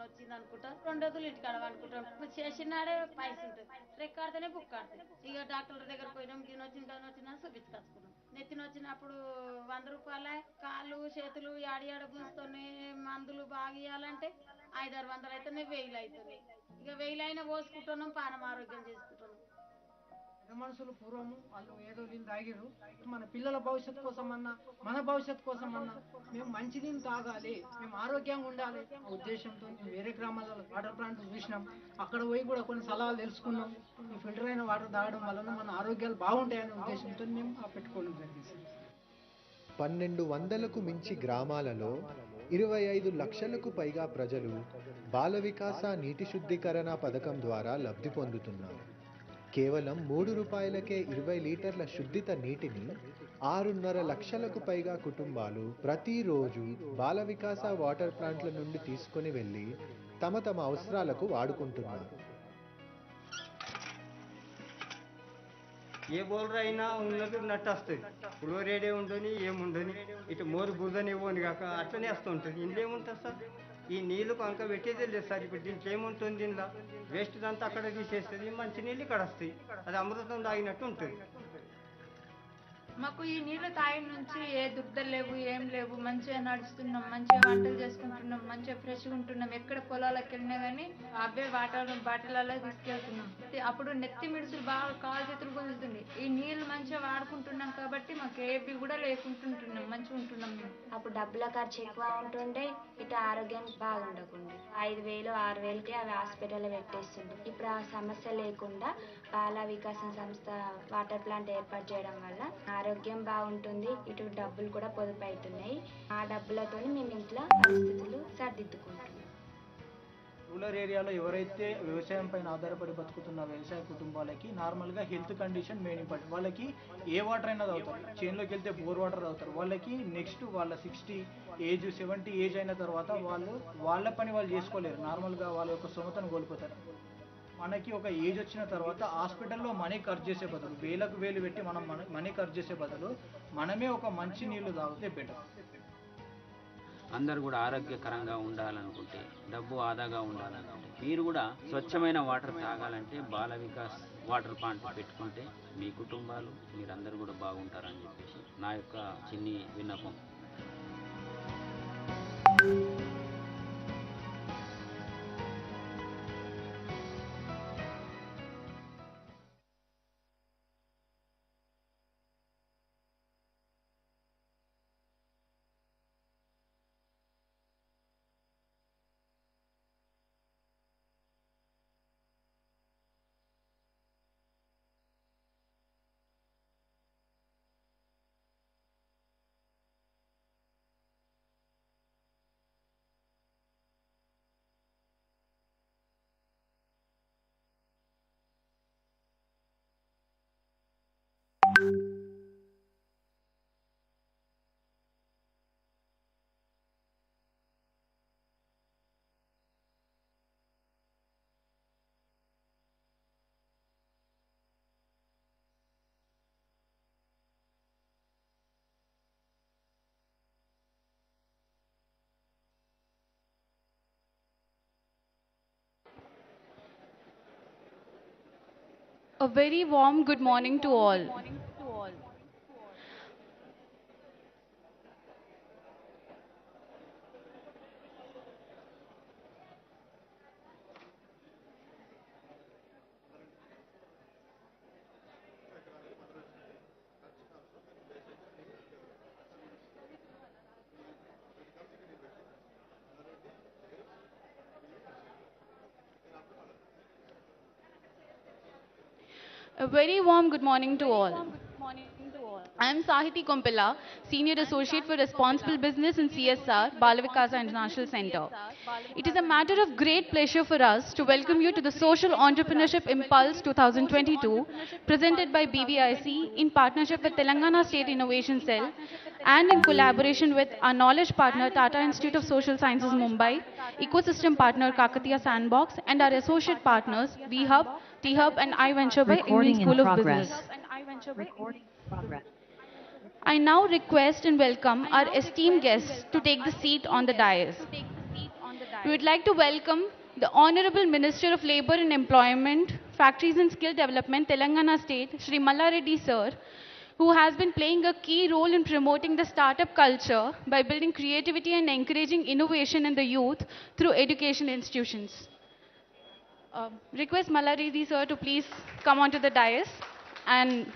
పని వచ్చింది అనుకుంటా, 2 రోజులు ఇంటికాడ అనుకుంటాం. చేసినాడే పైసలు ఉంటుంది, రెక్కాడితేనే బుక్ ఆడుతుంది. ఇక డాక్టర్ దగ్గర పోయినాం, గిన్నొచ్చిందని వచ్చిందని చూపించుకొచ్చుకున్నాం. నెత్తిన వచ్చినప్పుడు 100 రూపాయల కాళ్ళు చేతులు యాడియాడ గుంజుతోనే మందులు బాగా ఇవ్వాలంటే 500-600 అయితేనే 1000 అవుతుంది. ఇక 1000 అయినా పోసుకుంటున్నాం, పానం ఆరోగ్యం చేసుకుంటున్నాం. మనుషులు పూర్వము వాళ్ళు ఏదో నీళ్ళు తాగిరు, మన పిల్లల భవిష్యత్తు కోసం అన్నా మన భవిష్యత్తు కోసం అన్నా మేము మంచి నీళ్ళు తాగాలి, మేము ఆరోగ్యంగా ఉండాలి ఆ ఉద్దేశంతో వేరే గ్రామాలలో వాటర్ ప్లాంట్ చూసినాం. అక్కడ పోయి కూడా కొన్ని సలహాలు తెలుసుకున్నాం. ఈ ఫిల్టర్ అయిన వాటర్ తాగడం వలన మన ఆరోగ్యాలు బాగుంటాయనే ఉద్దేశంతో మేము పెట్టుకోవడం జరిగింది. 1200కు మించి గ్రామాలలో 25 లక్షలకు పైగా ప్రజలు బాల వికాస నీటి శుద్ధీకరణ పథకం ద్వారా లబ్ధి పొందుతున్నారు. కేవలం 3 రూపాయలకే 20 లీటర్ల శుద్ధిత నీటిని 6.5 లక్షలకు పైగా కుటుంబాలు ప్రతిరోజు బాల వికాస వాటర్ ప్లాంట్ల నుండి తీసుకొని వెళ్ళి తమ అవసరాలకు వాడుకుంటున్నారు. ఏ బౌలర్ అయినా ఉన్నది నట్టు వస్తుంది, ఫ్లోరైడే ఉండని ఏముండని ఇటు మోరు బురదని ఇవ్వని కాక అట్లనే వస్తుంటుంది. ఇందులో ఏముంటుంది సార్? ఈ నీళ్లు కనుక పెట్టేదే లేదు సార్. ఇప్పుడు దీంట్లో ఏముంటుంది? దీనిలో వేస్ట్ అంతా అక్కడ తీసేస్తుంది, మంచి నీళ్ళు ఇక్కడ వస్తాయి. అది అమృతం తాగినట్టు ఉంటుంది. మాకు ఈ నీళ్ళు తాగిన నుంచి ఏ దుగ్ధలు లేవు, ఏం లేవు. మంచిగా నడుస్తున్నాం, మంచిగా వంటలు చేసుకుంటున్నాం, మంచిగా ఫ్రెష్గా ఉంటున్నాం. ఎక్కడ పొలాలకు వెళ్ళినా కానీ అవే బాటిలలో తీసుకెళ్తున్నాం. అప్పుడు నెత్తి మిడుసులు బాగా కాలు చేతులు కుదురుతుంది. ఈ నీళ్ళు మంచిగా వాడుకుంటున్నాం కాబట్టి మాకు ఏవి కూడా లేకుంటుంటున్నాం, మంచిగా ఉంటున్నాం మేము. అప్పుడు డబ్బుల ఖర్చు ఎక్కువ ఉంటుండే, ఇటు ఆరోగ్యం బాగుండకుండా 5000-6000కి అవి హాస్పిటల్లో పెట్టేస్తుండే. ఇప్పుడు ఆ సమస్య లేకుండా బాల వికాసం సంస్థ వాటర్ ప్లాంట్ ఏర్పాటు చేయడం వల్ల ఆరోగ్యం బాగుంటుంది, ఇటు డబ్బులు కూడా పొదుపు అవుతున్నాయి. ఆ డబ్బులతో మేము ఇంట్లో పరిస్థితులు సర్దిద్దుకుంటున్నాం. రూరల్ ఏరియాలో ఎవరైతే వ్యవసాయం పైన ఆధారపడి బతుకుతున్న వ్యవసాయ కుటుంబాలకి నార్మల్గా హెల్త్ కండిషన్ మెయిన్ ఇంపార్టెంట్. వాళ్ళకి ఏ వాటర్ అయినా తాగుతారు, చేనులోకి వెళ్తే బోర్ వాటర్ తాగుతారు. వాళ్ళకి నెక్స్ట్ వాళ్ళ 60 ఏజ్ 70 ఏజ్ అయిన తర్వాత వాళ్ళ పని వాళ్ళు చేసుకోలేరు. నార్మల్గా వాళ్ళ యొక్క స్తోమతను కోల్పోతారు. మనకి ఒక ఏజ్ వచ్చిన తర్వాత హాస్పిటల్లో మనీ ఖర్చు చేసే బదులు, వేలకు వేలు పెట్టి మనం మనీ ఖర్చు చేసే బదులు మనమే ఒక మంచి నీళ్లు తాగితే బెటర్. అందరూ కూడా ఆరోగ్యకరంగా ఉండాలనుకుంటే, డబ్బు ఆదాగా ఉండాలనుకుంటే, మీరు కూడా స్వచ్ఛమైన water తాగాలంటే Bala Vikas water plant పెట్టుకుంటే మీ కుటుంబాలు మీరందరూ కూడా బాగుంటారని చెప్పేసి నా యొక్క చిన్ని విన్నపం. A very warm good morning to all. A very warm good morning to all. I am Sahiti Kompilla, Senior Associate for Responsible Business in CSR, Balavikasa International Center. It is a matter of great pleasure for us to welcome you to the Social Entrepreneurship Impulse 2022, presented by BVIC in partnership with Telangana State Innovation Cell and in collaboration with our knowledge partner Tata Institute of Social Sciences Mumbai, ecosystem partner Kakatiya Sandbox, and our associate partners VHub, T-Hub and iVenture by Indian School of Business. I now request and welcome our esteemed guests to take the seat on the dais. we would like to welcome the Honorable Minister of Labour and Employment, Factories and Skill Development, Telangana State, Shri Malla Reddy sir, who has been playing a key role in promoting the startup culture by building creativity and encouraging innovation in the youth through education institutions. Request Malla Reddy sir to please come onto the dais, and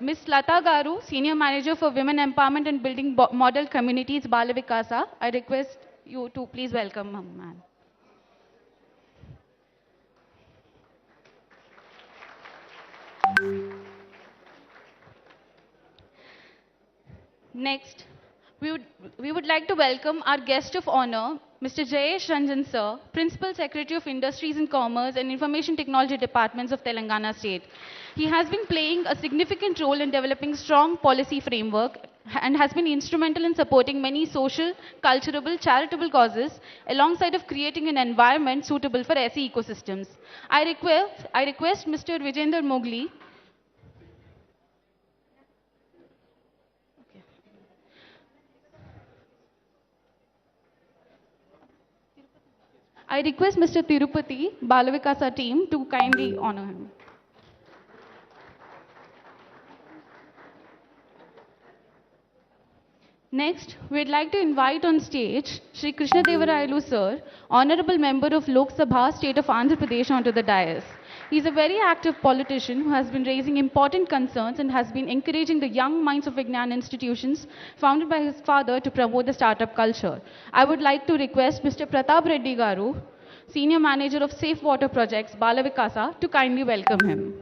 Ms. Lata Garu, Senior Manager for Women Empowerment and Building Model Communities, Bala Vikasa. I request you to please welcome her, ma'am. Next, we would like to welcome our guest of honor, Mr. Jayesh Ranjan sir, Principal Secretary of Industries and Commerce and Information Technology Departments of Telangana State. He has been playing a significant role in developing strong policy framework and has been instrumental in supporting many social, cultural, charitable causes alongside of creating an environment suitable for SE ecosystems. I request Mr. Vijender Mogli. I request Mr. Tirupati, Balavikasa team to kindly honor him. Next, we'd like to invite on stage Shri Krishna Devarayulu sir, Honorable Member of Lok Sabha, State of Andhra Pradesh, onto the dais. He is a very active politician who has been raising important concerns and has been encouraging the young minds of Vignan institutions founded by his father to promote the startup culture. I would like to request Mr. Pratap Reddy Garu, Senior Manager of Safe Water Projects, Balavikasa, to kindly welcome him.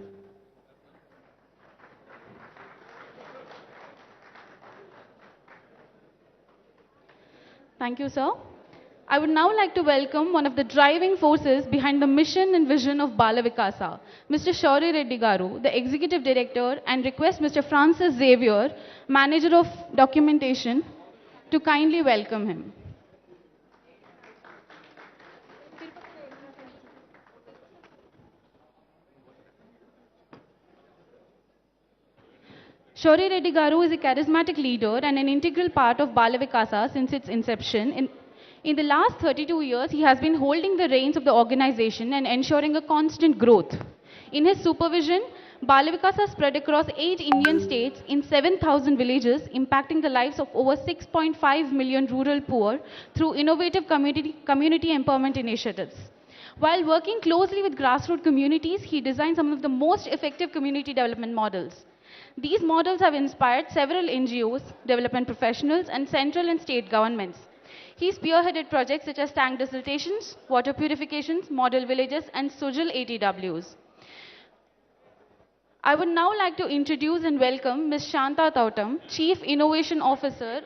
Thank you, sir. I would now like to welcome one of the driving forces behind the mission and vision of Balavikasa, Mr. Shaurya Reddy Garu, the Executive Director, and request Mr. Francis Xavier, Manager of Documentation, to kindly welcome him. Shaurya Reddy Garu is a charismatic leader and an integral part of Balavikasa since its inception. In the last 32 years, he has been holding the reins of the organization and ensuring a constant growth. In his supervision, Balavikasa spread across 8 Indian states in 7,000 villages, impacting the lives of over 6.5 million rural poor through innovative community empowerment initiatives. While working closely with grassroots communities, he designed some of the most effective community development models. These models have inspired several NGOs, development professionals, and central and state governments. He spearheaded projects such as tank desiltations, water purifications, model villages, and Sujal ATWs. I would now like to introduce and welcome Ms. Shanta Tautam, Chief Innovation Officer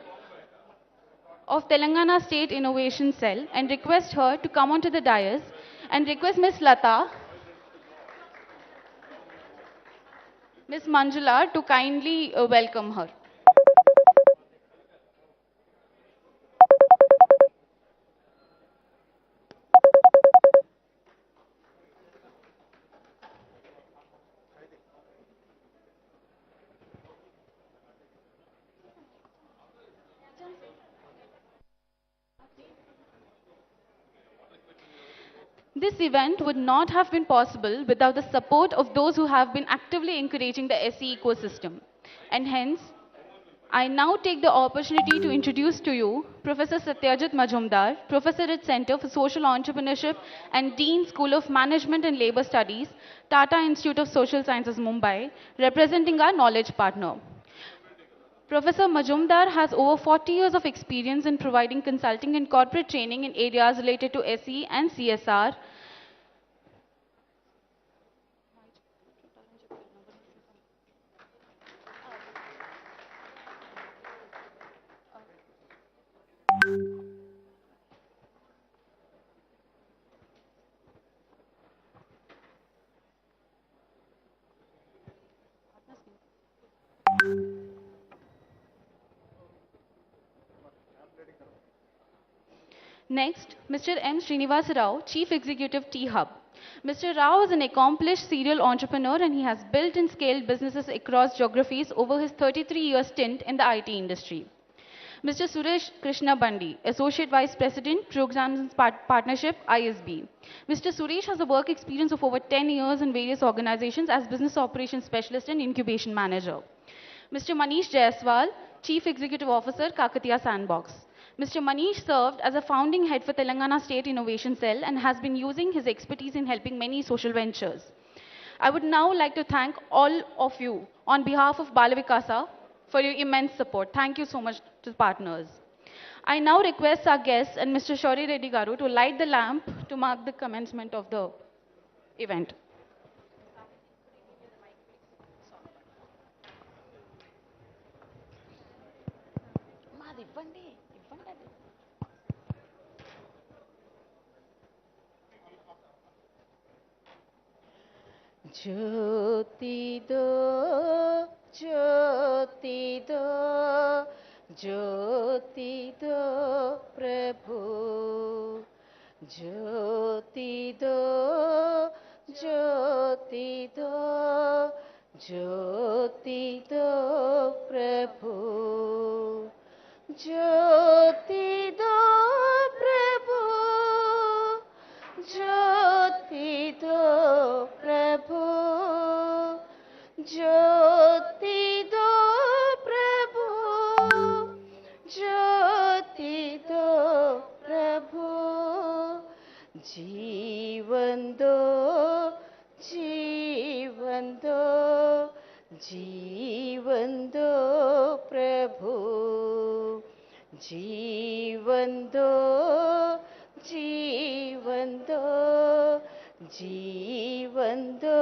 of Telangana State Innovation Cell, and request her to come onto the dais, and request Ms. Lata, Ms. Manjula to kindly welcome her. This event would not have been possible without the support of those who have been actively encouraging the SE ecosystem. And hence, I now take the opportunity to introduce to you Professor Satyajit Majumdar, Professor at Center for Social Entrepreneurship and Dean School of Management and Labor Studies, Tata Institute of Social Sciences, Mumbai, representing our knowledge partner. Professor Majumdar has over 40 years of experience in providing consulting and corporate training in areas related to SE and CSR. Next, Mr. M. Srinivas Rao, Chief Executive T-Hub. Mr. Rao is an accomplished serial entrepreneur and he has built and scaled businesses across geographies over his 33-year stint in the IT industry. Mr. Suresh Krishna Bandi, Associate Vice President, Programs and Partnership, ISB. Mr. Suresh has a work experience of over 10 years in various organizations as Business Operations Specialist and Incubation Manager. Mr. Manish Jaiswal, Chief Executive Officer, Kakatiya Sandbox. Mr. Manish served as a founding head for Telangana State Innovation Cell and has been using his expertise in helping many social ventures. I would now like to thank all of you on behalf of Balavikasa for your immense support. Thank you so much to partners. I now request our guests and Mr. Shauri Reddy Garu to light the lamp to mark the commencement of the event. ज्योति दो ज्योति दो ज्योति दो प्रभु ज्योति दो ज्योति दो ज्योति दो प्रभु ज्योति दो प्रभु ज्योति दो प्रभु ज्योति दो प्रभु ज्योति दो प्रभु जीवन दो जीवन दो जीवन दो प्रभु जीवन दो जीवन दो जीवन दो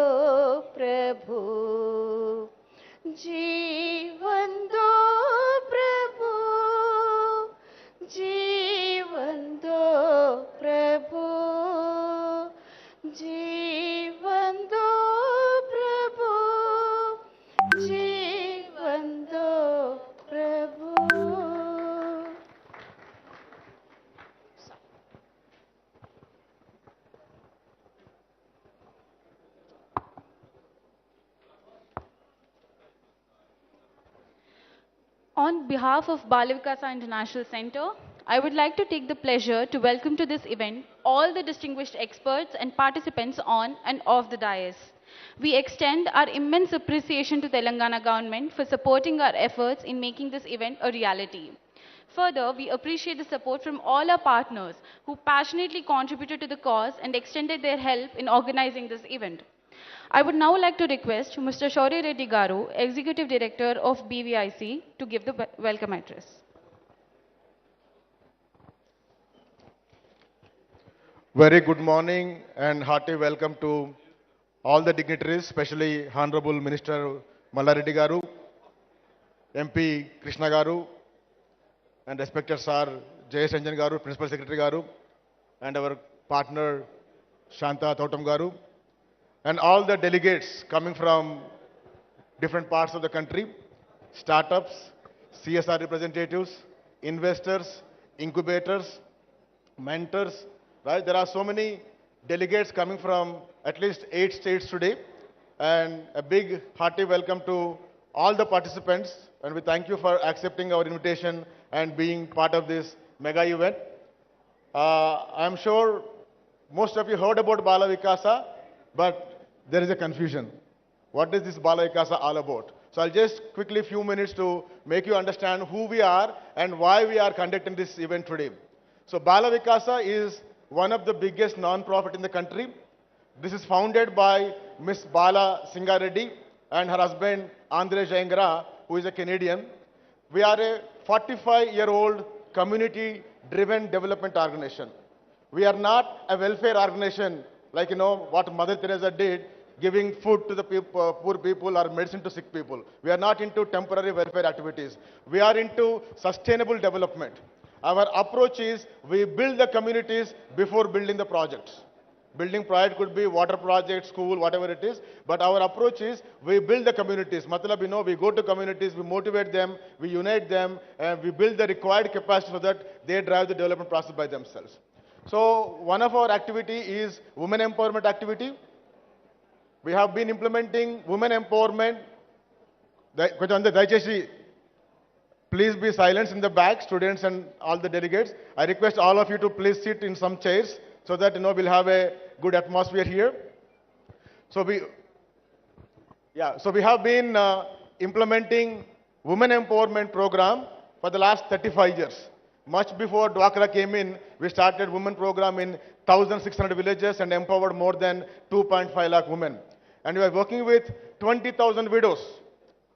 प्रभु जीवन दो प्रभु जीवन दो प्रभु जीवन दो प्रभु जीवन दो प्रभु. On behalf of Balavikasa International Center, I would like to take the pleasure to welcome to this event all the distinguished experts and participants on and off the dais. We extend our immense appreciation to Telangana government for supporting our efforts in making this event a reality. Further, we appreciate the support from all our partners who passionately contributed to the cause and extended their help in organizing this event. I would now like to request Mr. Shauri Reddy Garu, Executive Director of BVIC, to give the welcome address. Very good morning and hearty welcome to all the dignitaries, especially Honorable Minister Mallareddy Garu, MP Krishna Garu, and respected Sir J.S. Ranjan Garu, Principal Secretary Garu, and our partner Shanta Thotam Garu, and all the delegates coming from different parts of the country, startups, CSR representatives, investors, incubators, mentors, right? There are so many delegates coming from at least 8 states today, and a big hearty welcome to all the participants, and we thank you for accepting our invitation and being part of this mega event. I'm sure most of you heard about Bala Vikasa, but there is a confusion. What is this Bala Vikasa all about? So I'll just quickly few minutes to make you understand who we are and why we are conducting this event today. So Bala Vikasa is one of the biggest non-profit in the country. This is founded by Miss Bala Singareddy and her husband Andre Jaingra, who is a Canadian. We are a 45-year-old community-driven development organization. We are not a welfare organization like, what Mother Teresa did, giving food to the poor people or medicine to sick people. We are not into temporary welfare activities. We are into sustainable development. Our approach is we build the communities before building the projects. Building project could be water project, school, whatever it is. But our approach is we build the communities. Matlab, we go to communities, we motivate them, we unite them, and we build the required capacity so that they drive the development process by themselves. So one of our activity is women empowerment activity. We have been implementing women empowerment. please be silent in the back, students and all the delegates. I request all of you to please sit in some chairs so that we'll have a good atmosphere here. So we have been implementing women empowerment program for the last 35 years. Much before Dwakra came in, we started women program in 1,600 villages and empowered more than 2.5 lakh women. And we are working with 20,000 widows,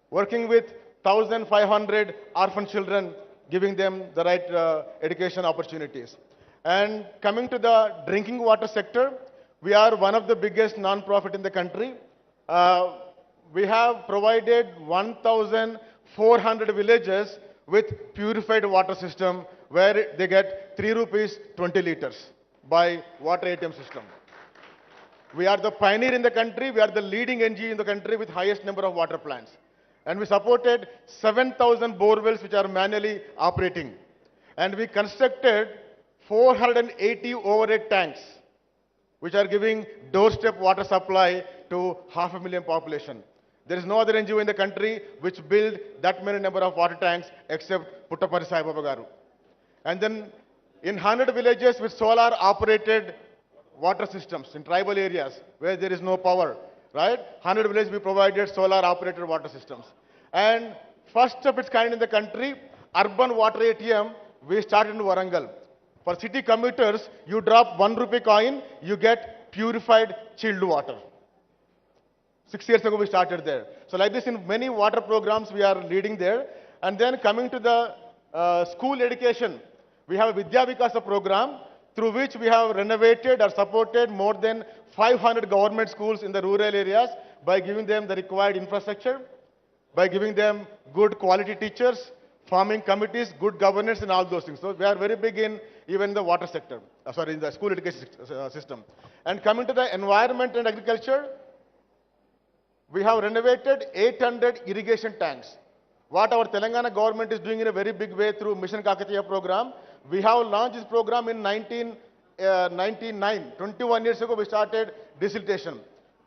working with 1,500 orphan children, giving them the right education opportunities. And coming to the drinking water sector, we are one of the biggest non-profit in the country. We have provided 1,400 villages with purified water system where they get 3 rupees 20 liters by water ATM system. We are the pioneer in the country. We are the leading NGO in the country with highest number of water plants. And we supported 7,000 bore wells which are manually operating. And we constructed 480 overhead tanks which are giving doorstep water supply to 500,000 population. There is no other NGO in the country which build that many number of water tanks except Puttapari Sai Baba Garu. And then in 100 villages with solar operated water systems in tribal areas where there is no power, right? 100 villages we provided solar operated water systems. And first of its kind in the country, urban water ATM, we started in Warangal. For city commuters, you drop 1 rupee coin, you get purified chilled water. 6 years ago we started there. So like this in many water programs we are leading there. And then coming to the school education, we have a Vidya Vikasa program through which we have renovated or supported more than 500 government schools in the rural areas by giving them the required infrastructure, by giving them good quality teachers, forming committees, good governance and all those things. So we are very big in even the water sector, in the school education system. And coming to the environment and agriculture, we have renovated 800 irrigation tanks. What our Telangana government is doing in a very big way through Mission Kakatiya program, we have launched this program in 1999. 21 years ago we started desiltation.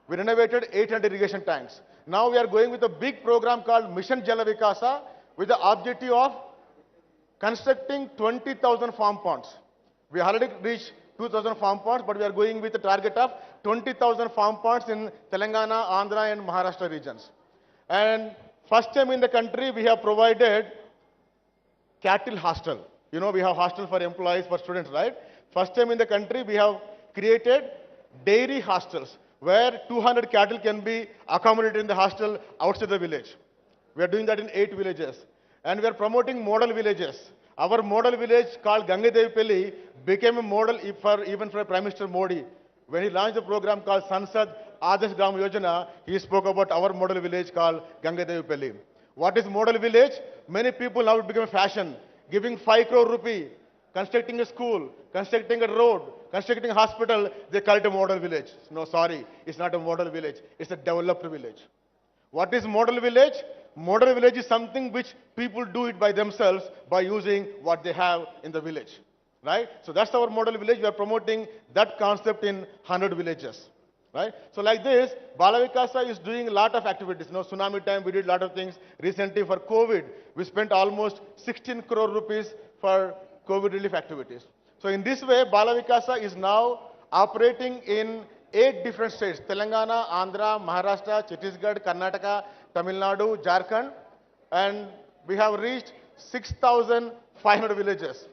We renovated 800 irrigation tanks. Now we are going with a big program called Mission Jala Vikasa with the objective of constructing 20,000 farm ponds. We already reached 2,000 farm ponds, but we are going with a target of 20,000 farm ponds in Telangana, Andhra and Maharashtra regions. And first time in the country we have provided cattle hostel. We have hostel for employees, for students, right? First time in the country we have created dairy hostels where 200 cattle can be accommodated in the hostel outside the village. We are doing that in 8 villages. And we are promoting model villages. Our model village called Gangadevipalli became a model even for Prime Minister Modi. When he launched the program called Sansad Adarsh Gram Yojana, he spoke about our model village called Gangadevipalli. What is model village? Many people now it became a fashion. Giving 5 crore rupee, constructing a school, constructing a road, constructing a hospital, they call it a model village. No, sorry, it's not a model village. It's a developed village. What is model village? Model village is something which people do it by themselves by using what they have in the village, right? So that's our model village. We are promoting that concept in 100 villages, right? So like this, Bala Vikasa is doing a lot of activities. Tsunami time, we did a lot of things. Recently for COVID, we spent almost 16 crore rupees for COVID relief activities. So in this way, Bala Vikasa is now operating in 8 different states: Telangana, Andhra, Maharashtra, Chhattisgarh, Karnataka, Tamil Nadu, Jharkhand, and we have reached 6,500 villages.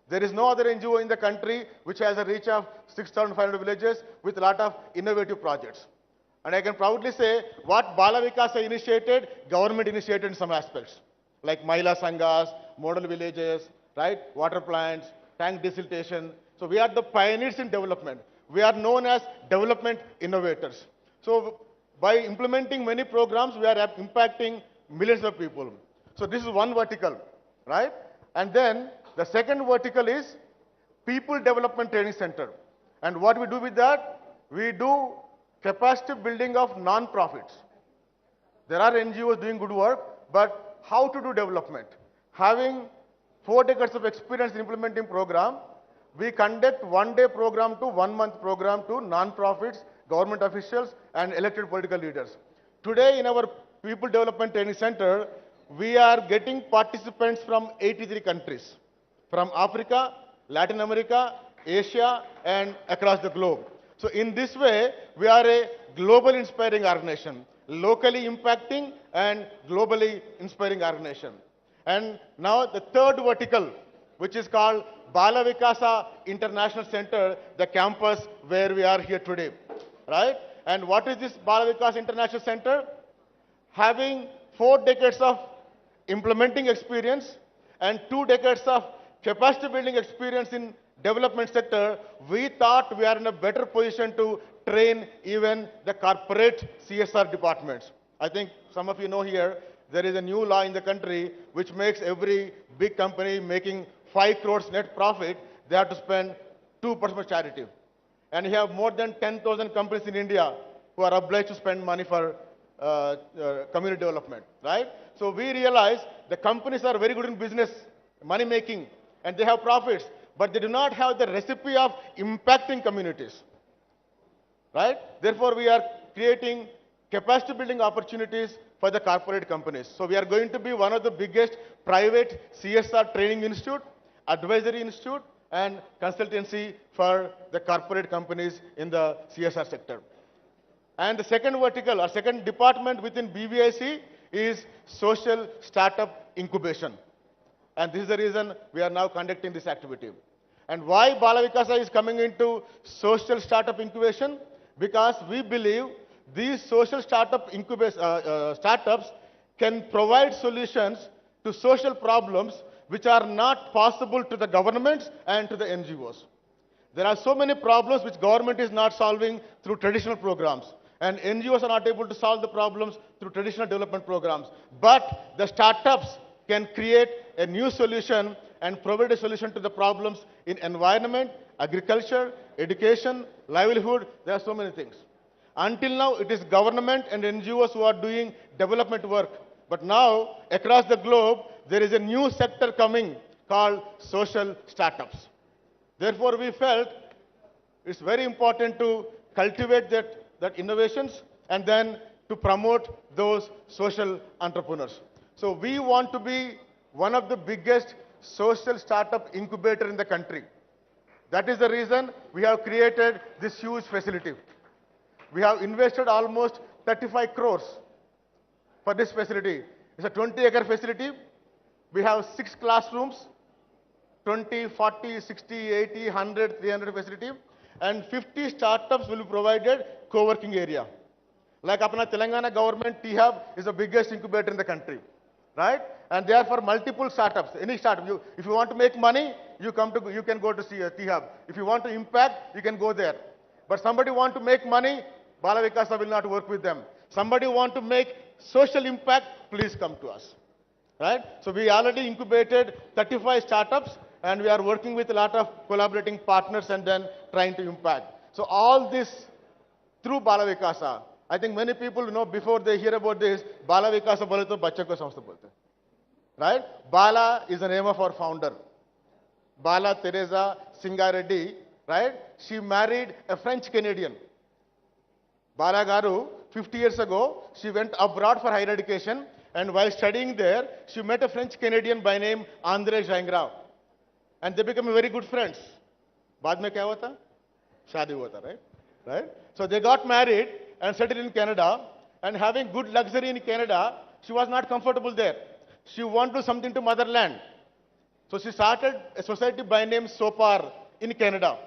There is no other NGO in the country which has a reach of 6,500 villages with a lot of innovative projects. And I can proudly say what Bala Vikasa initiated, government initiated in some aspects, like Mahila Sanghas, model villages, right, water plants, tank desiltation. So we are the pioneers in development. We are known as development innovators. So by implementing many programs, we are impacting millions of people. So this is one vertical, right? And then the second vertical is People Development Training Center. And what we do with that? We do capacity building of non-profits. There are NGOs doing good work, but how to do development? Having 4 decades of experience in implementing program, we conduct 1-day program to 1-month program to non-profits, government officials, and elected political leaders. Today in our People Development Training Center, we are getting participants from 83 countries, from Africa, Latin America, Asia, and across the globe. So in this way, we are a global inspiring organization, locally impacting and globally inspiring organization. And now the third vertical, which is called Bala Vikasa International Center, the campus where we are here today, right? And what is this Bala Vikasa International Center? Having 4 decades of implementing experience and 2 decades of capacity building experience in development sector, we thought we are in a better position to train even the corporate CSR departments. I think some of you know here, there is a new law in the country which makes every big company making 5 crores net profit, they have to spend 2% for charity. And you have more than 10,000 companies in India who are obliged to spend money for community development, right? So we realize the companies are very good in business, money making, and they have profits, but they do not have the recipe of impacting communities, right? Therefore, we are creating capacity building opportunities for the corporate companies. So we are going to be one of the biggest private CSR training institute, advisory institute, and consultancy for the corporate companies in the CSR sector. And the second vertical or second department within BVIC is social startup incubation. And this is the reason we are now conducting this activity. And why Bala Vikasa is coming into social startup incubation? Because we believe these social startup startups can provide solutions to social problems which are not possible to the governments and to the NGOs. There are so many problems which government is not solving through traditional programs, and NGOs are not able to solve the problems through traditional development programs. But the startups can create a new solution and provide a solution to the problems in environment, agriculture, education, livelihood. There are so many things. Until now, it is government and NGOs who are doing development work. But now, across the globe, there is a new sector coming called social startups. Therefore, we felt it's very important to cultivate that innovations and then to promote those social entrepreneurs. So we want to be one of the biggest social startup incubator in the country. That is the reason we have created this huge facility. We have invested almost 35 crores for this facility. It's a 20-acre facility. We have 6 classrooms, 20, 40, 60, 80, 100, 300 facility, and 50 startups will be provided co-working area. Like apna Telangana government, T-Hub is the biggest incubator in the country, right? And they are for multiple startups. Any startup, if you want to make money, you can go to see T-Hub. If you want to impact, you can go there. But somebody want to make money, Bala Vikasa will not work with them. Somebody want to make social impact, please come to us, right? So we already incubated 35 startups, and we are working with a lot of collaborating partners and then trying to impact. So all this through Bala Vikasa. I think many people know before they hear about this, Bala Vikasa bole to bachcha ko samstha bolte. Right? Bala is the name of our founder. Bala Teresa Singareddy, right? She married a French Canadian. Bala Garu, 50 years ago, she went abroad for higher education, and while studying there, she met a French Canadian by name André Gingras. And they became very good friends. Baad mein kya hua tha? Shaadi hua tha, right? Right? So they got married and settled in Canada, and having good luxury in Canada, she was not comfortable there. She wanted to do something to motherland. So she started a society by name Sopar in Canada,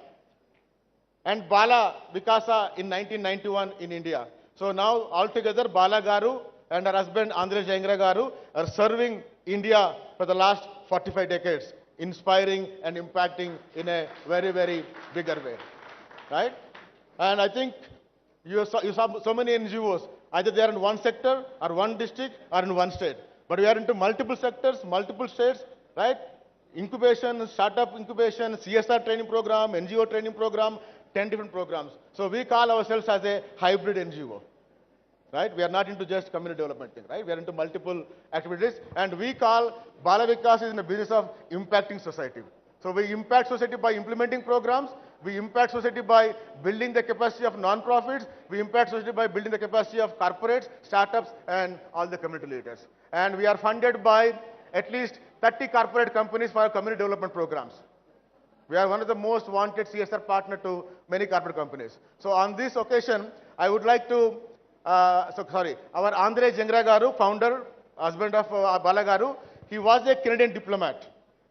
and Bala Vikasa in 1991 in India. So now altogether Bala Garu and her husband Andre Gingras Garu are serving India for the last 45 decades, inspiring and impacting in a very, very bigger way, right? And I think you saw so many NGOs, either they are in one sector or one district or in one state. But we are into multiple sectors, multiple states, right? Incubation, startup incubation, CSR training program, NGO training program, 10 different programs. So we call ourselves as a hybrid NGO, right? We are not into just community development thing, right? We are into multiple activities, and we call Bala Vikas is in the business of impacting society. So we impact society by implementing programs. We impact society by building the capacity of non-profits. We impact society by building the capacity of corporates, startups, and all the community leaders. and we are funded by at least 30 corporate companies for our community development programs. We are one of the most wanted CSR partner to many corporate companies. So on this occasion, I would like to, our Andre Jengra Garu, founder, husband of Bala Garu, he was a Canadian diplomat.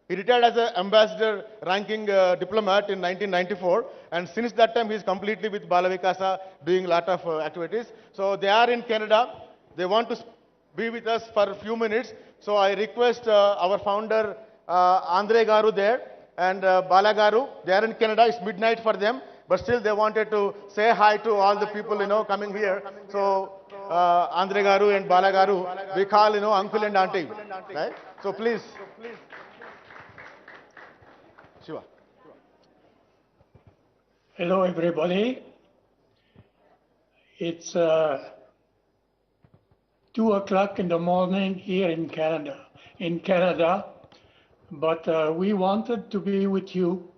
He retired as an ambassador ranking diplomat in 1994, and since that time he is completely with Bala Vikasa doing a lot of activities. So they are in Canada. They want to be with us for a few minutes. So I request our founder Andre Garu there and Bala Garu. They are in Canada. It's midnight for them, but still they wanted to say hi to all the people coming here. So Andre Garu and Bala Garu, we call uncle and auntie, right? So please. Shiva. Hello, everybody. It's 2 o'clock in the morning here in Canada, but we wanted to be with you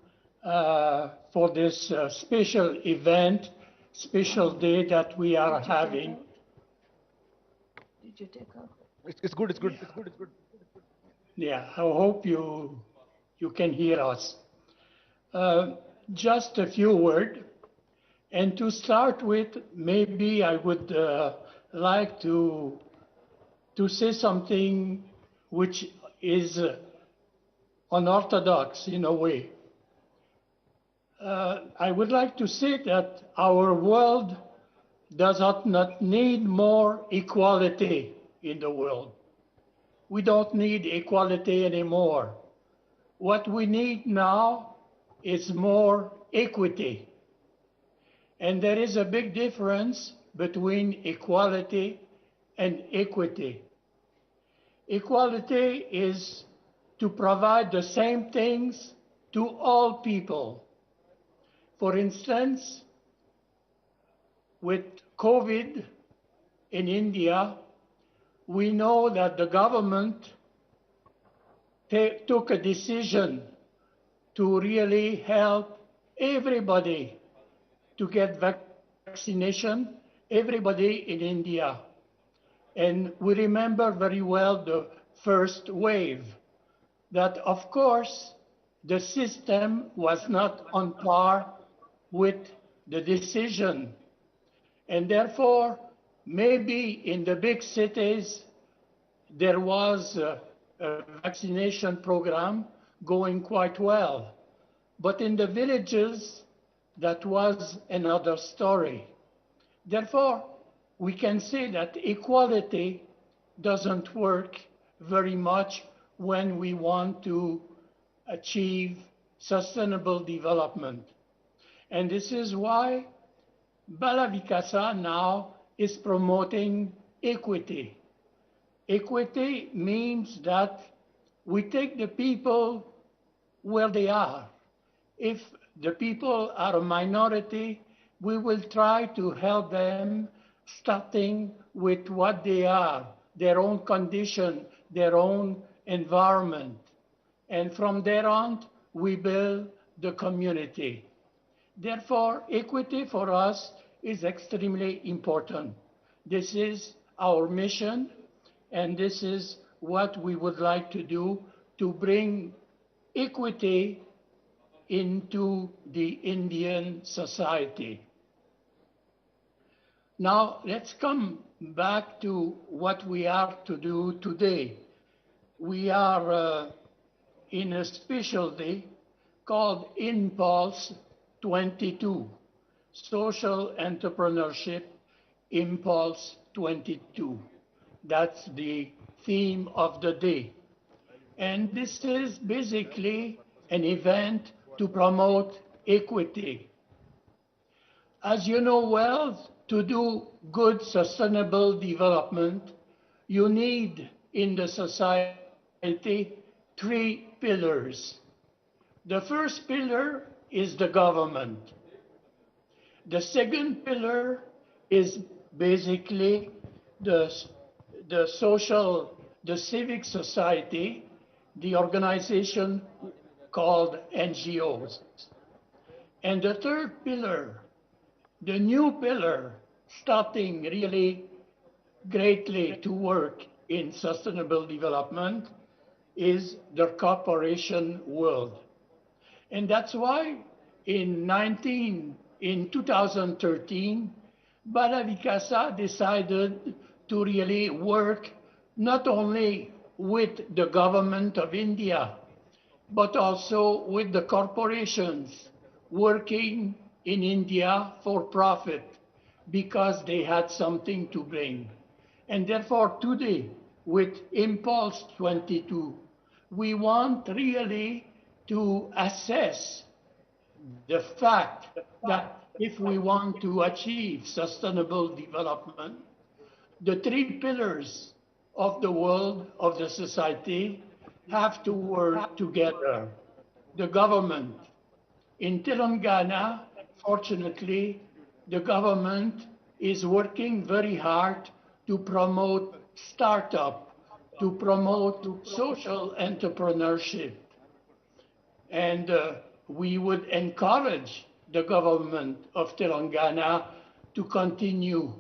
for this special event, special day that we are having. Did you take off? It's good. Yeah, I hope you can hear us. Just a few words. And to start with, maybe I would like to say something which is unorthodox in a way. I would like to say that our world does not need more equality in the world. We don't need equality anymore. What we need now is more equity. And there is a big difference between equality and equity. Equality is to provide the same things to all people. For instance, with COVID in India, we know that the government took a decision to really help everybody to get vaccination, everybody in India. And we remember very well the first wave, that of course the system was not on par with the decision. And therefore, maybe in the big cities, there was a vaccination program going quite well. But in the villages, that was another story. Therefore, we can say that equality doesn't work very much when we want to achieve sustainable development. And this is why Bala Vikasa now is promoting equity. Equity means that we take the people where they are. If the people are a minority, we will try to help them starting with what they are, their own condition, their own environment. And from there on, we build the community. Therefore, equity for us is extremely important. This is our mission, and this is what we would like to do to bring equity into the Indian society. Now, let's come back to what we are to do today. We are in a special day called IMPULSE-2022, Social Entrepreneurship IMPULSE-2022. That's the theme of the day. And this is basically an event to promote equity. As you know well, to do good sustainable development, you need in the society 3 pillars. The first pillar is the government. The second pillar is basically the civic society, the organization called NGOs. And the third pillar, the new pillar, starting really greatly to work in sustainable development is the corporation world. And that's why in 2013, Balavikasa decided to really work not only with the government of India, but also with the corporations working in India for profit because they had something to bring. And therefore today, with Impulse 22, we want really to assess the fact that if we want to achieve sustainable development, the three pillars of the world, of the society, have to work together. The government. In Telangana, fortunately, the government is working very hard to promote startup, to promote social entrepreneurship. And we would encourage the government of Telangana to continue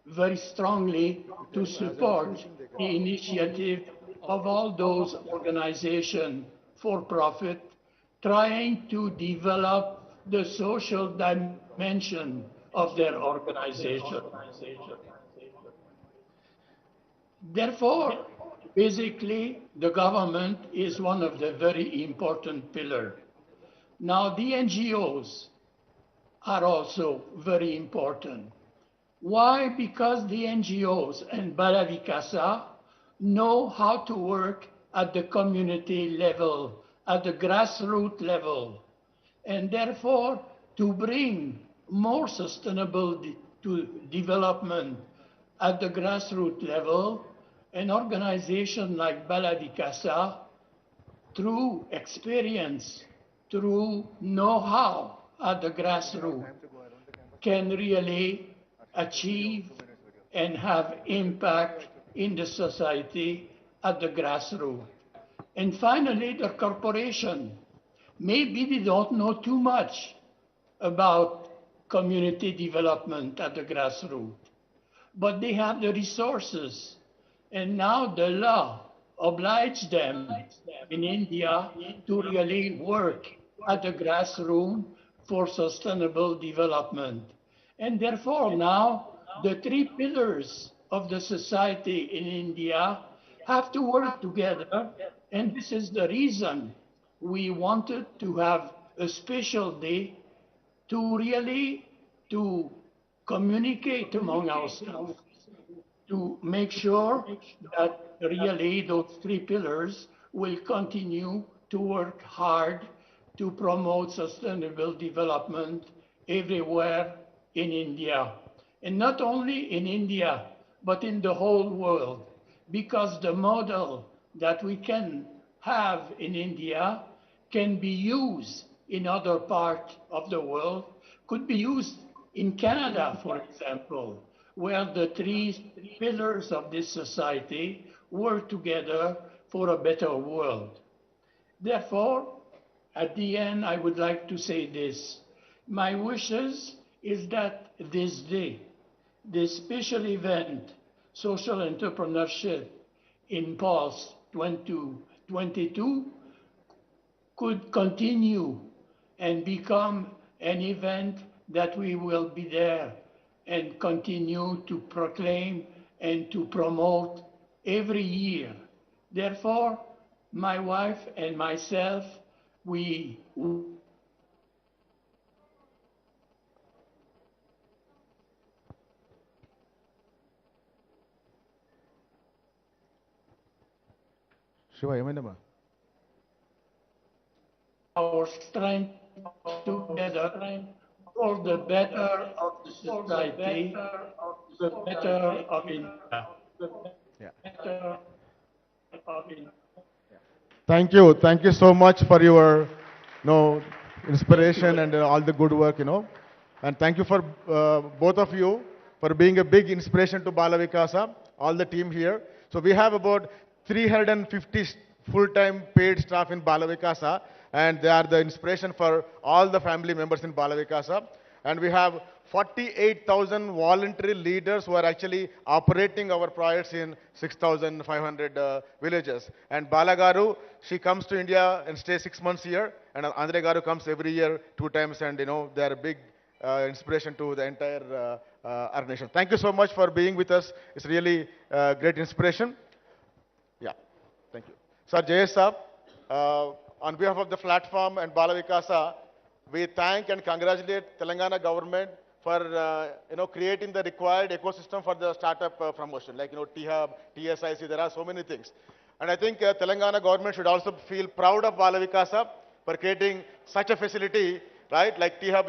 very strongly to support the initiative of all those organizations for profit trying to develop the social dimension of their organization. Therefore, basically, the government is one of the very important pillars. Now, the NGOs are also very important. Why? Because the NGOs and Balavikasa know how to work at the community level, at the grassroots level, and therefore to bring more sustainable development at the grassroots level, an organization like Balavikasa, through experience, through know-how at the grassroots, can really achieve and have impact in the society at the grassroots. And finally, the corporation. Maybe they don't know too much about community development at the grassroots, but they have the resources. And now the law obliges them in India to really work at the grassroots for sustainable development. And therefore now the three pillars of the society in India have to work together, and this is the reason we wanted to have a special day to really to communicate among ourselves, to make sure that really those three pillars will continue to work hard to promote sustainable development everywhere in India. And not only in India, but in the whole world, because the model that we can have in India can be used in other parts of the world, could be used in Canada, for example, where the three pillars of this society work together for a better world. Therefore, at the end, I would like to say this. My wishes is that this day, this special event, Social Entrepreneurship Impulse 2022, could continue and become an event that we will be there and continue to proclaim and to promote every year. Therefore, my wife and myself, we Shiva ఏమైందమ్మా our strength together for the better of the society, the better of India. Thank you so much for your inspiration and all the good work, and thank you for both of you for being a big inspiration to Bala Vikasa, all the team here. So we have about 350 full-time paid staff in Bala Vikasa, and they are the inspiration for all the family members in Bala Vikasa. And we have 48,000 voluntary leaders who are actually operating our projects in 6,500 villages. And Balagaru, she comes to India and stays 6 months here, and Andre Garu comes every year 2 times, and they are a big inspiration to the entire organization. Thank you so much for being with us. It's really great inspiration. Yeah, thank you. Sir Jayesh Saab, on behalf of the platform and Bala Vikasa, we thank and congratulate Telangana government for creating the required ecosystem for the startup promotion, like T-Hub, TSIC, there are so many things. And I think Telangana government should also feel proud of Bala Vikasa for creating such a facility, right? Like T-Hub,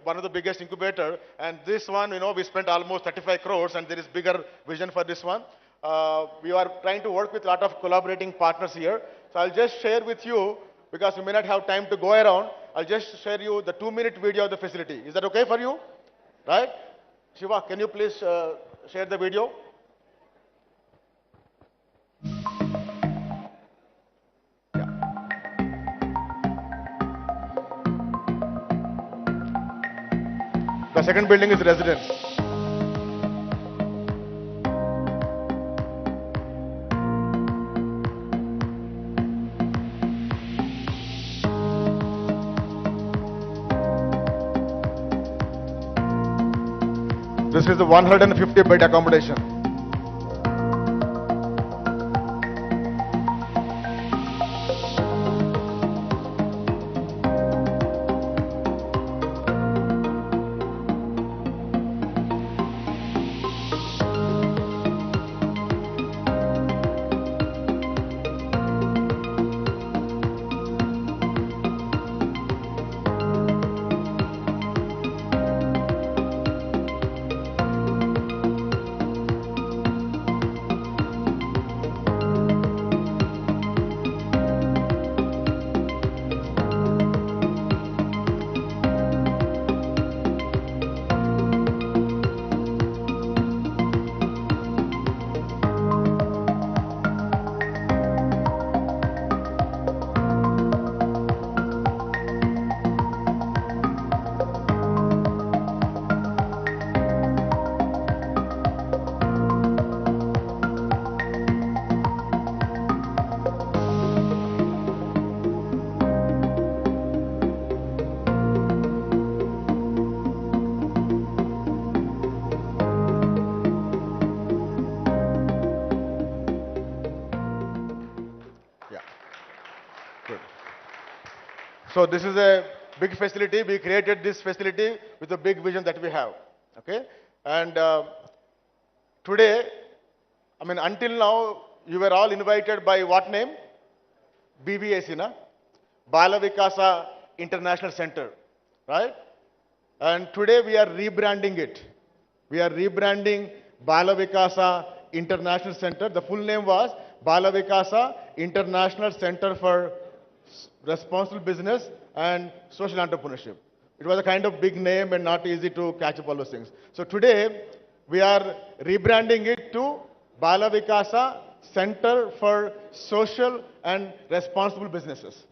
one of the biggest incubator, and this one, we spent almost 35 crores, and there is bigger vision for this one. We are trying to work with a lot of collaborating partners here. So I'll just share with you, because we may not have time to go around, I'll just share you the 2-minute video of the facility. Is that okay for you? Right? Shiva, can you please share the video? The second building is residence. This is the 150-bed accommodation. So this is a big facility. We created this facility with a big vision that we have. Okay? And today, until now, you were all invited by what name? BVAC, na? Bala Vikasa International Center, right? And today we are rebranding it. We are rebranding Bala Vikasa International Center. The full name was Bala Vikasa International Center for Responsible Business and Social Entrepreneurship. It was a kind of big name and not easy to catch up all those things. So today we are rebranding it to Bala Vikasa Center for Social and Responsible Businesses.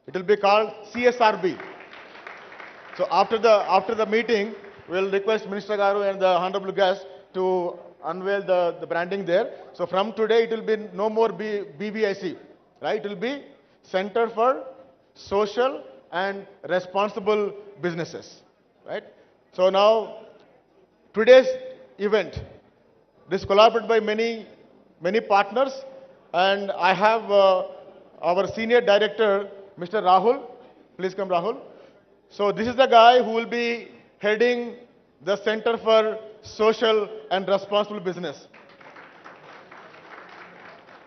It will be called CSRB. So after the meeting, we'll request Minister Garu and the honorable guest to unveil the branding there. So from today, it will be no more BBIC, right? It will be Center for Social and Responsible Businesses, right? So now, today's event, this collaborated by many partners, and I have our senior director, Mr. Rahul. Please come, Rahul. So this is the guy who will be heading the Center for Social and Responsible Business.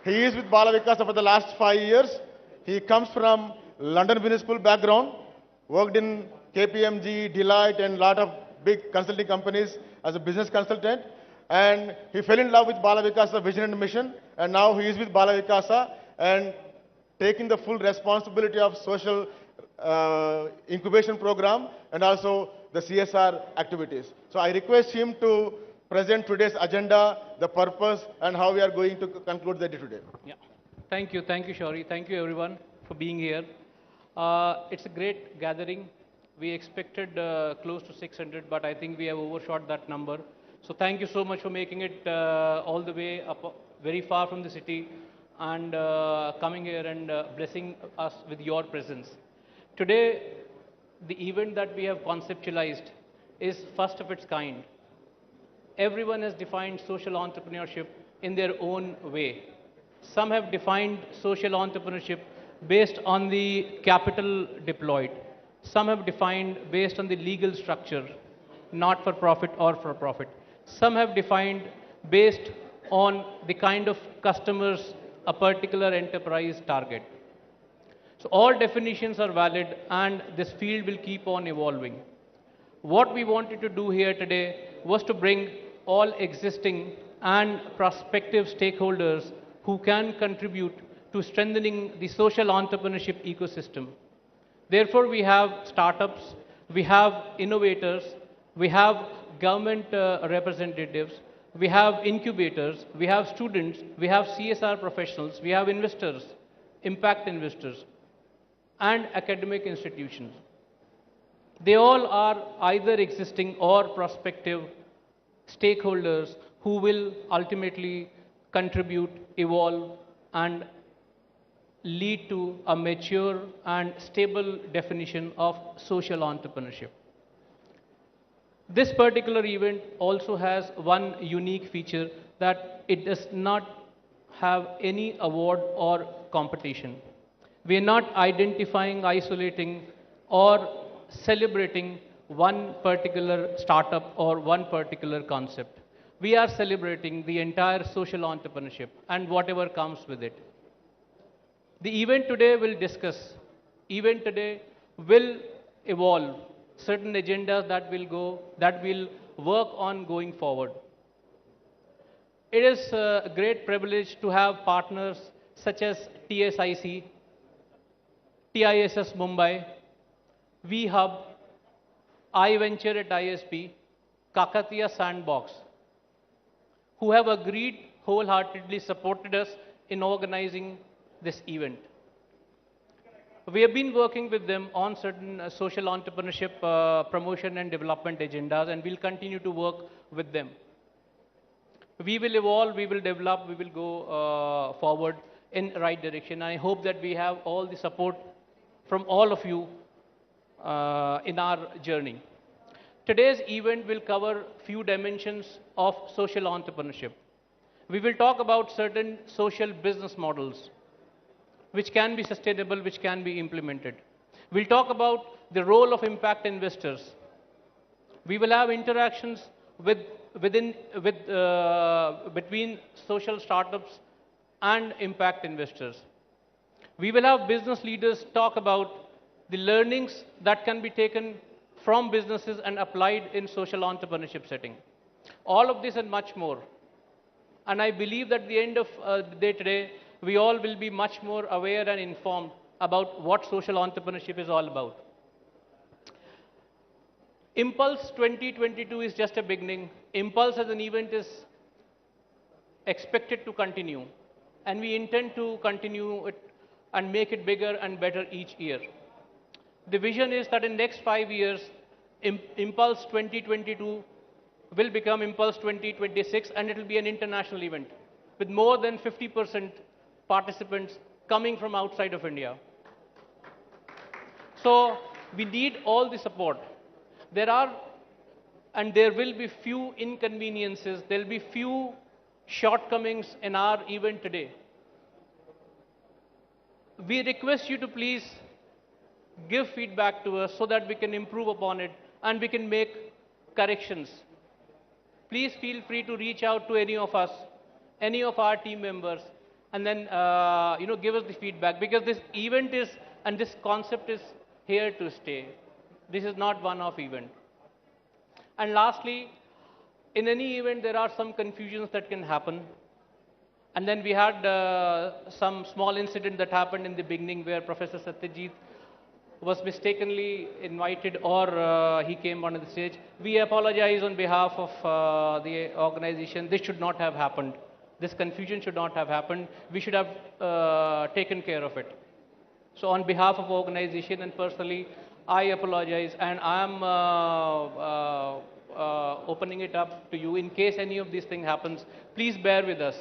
He is with Bala Vikasa for the last 5 years. He comes from London Business School background, worked in KPMG, Deloitte, and a lot of big consulting companies as a business consultant. And he fell in love with Bala Vikasa vision and mission, and now he is with Bala Vikasa and taking the full responsibility of social incubation program and also the CSR activities. So I request him to present today's agenda, the purpose, and how we are going to conclude the day today. Yeah. Thank you, Shauri. Thank you everyone for being here. It's a great gathering We expected close to 600, but I think we have overshot that number. So thank you so much for making it all the way up, very far from the city, and coming here and blessing us with your presence. Today, the event that we have conceptualized is first of its kind. Everyone has defined social entrepreneurship in their own way. Some have defined social entrepreneurship based on the capital deployed. Some have defined based on the legal structure, not for profit or for profit. Some have defined based on the kind of customers a particular enterprise target. So all definitions are valid, and this field will keep on evolving. What we wanted to do here today was to bring all existing and prospective stakeholders who can contribute to strengthening the social entrepreneurship ecosystem. Therefore, we have startups, we have innovators, we have government representatives, we have incubators, we have students, we have CSR professionals, we have investors, impact investors, and academic institutions. They all are either existing or prospective stakeholders who will ultimately contribute, evolve, and lead to a mature and stable definition of social entrepreneurship. This particular event also has one unique feature, that it does not have any award or competition. We are not identifying, isolating, or celebrating one particular startup or one particular concept. We are celebrating the entire social entrepreneurship and whatever comes with it. The event today will discuss, event today will evolve certain agendas that will work on going forward. It is a great privilege to have partners such as TSIC, TISS Mumbai, VHub, iVenture at ISP, Kakatiya Sandbox, who have agreed, wholeheartedly supported us in organizing this event. We have been working with them on certain social entrepreneurship promotion and development agendas, and we'll continue to work with them. We will evolve, we will develop, we will go forward in the right direction. I hope that we have all the support from all of you in our journey. Today's event will cover few dimensions of social entrepreneurship. We will talk about certain social business models which can be sustainable, which can be implemented. We'll talk about the role of impact investors. We will have interactions between social startups and impact investors. We will have business leaders talk about the learnings that can be taken from businesses and applied in social entrepreneurship setting. All of this and much more. And I believe that at the end of the day today, we all will be much more aware and informed about what social entrepreneurship is all about. Impulse 2022 is just a beginning. Impulse as an event is expected to continue, and we intend to continue it and make it bigger and better each year. The vision is that in the next 5 years, Impulse 2022 will become Impulse 2026, and it will be an international event with more than 50% participants coming from outside of India. So we need all the support. There are and there will be few inconveniences, there will be few shortcomings in our event today. We request you to please give feedback to us so that we can improve upon it and we can make corrections. Please feel free to reach out to any of us, any of our team members, and then give us the feedback, because this event is, and this concept is here to stay. This is not one-off event. And lastly, in any event, there are some confusions that can happen. And then we had some small incident that happened in the beginning where Professor Satyajit was mistakenly invited, or he came onto the stage. We apologize on behalf of the organization. This should not have happened. This confusion should not have happened. We should have taken care of it. So on behalf of organization and personally, I apologize, and I am opening it up to you. In case any of these things happens, please bear with us.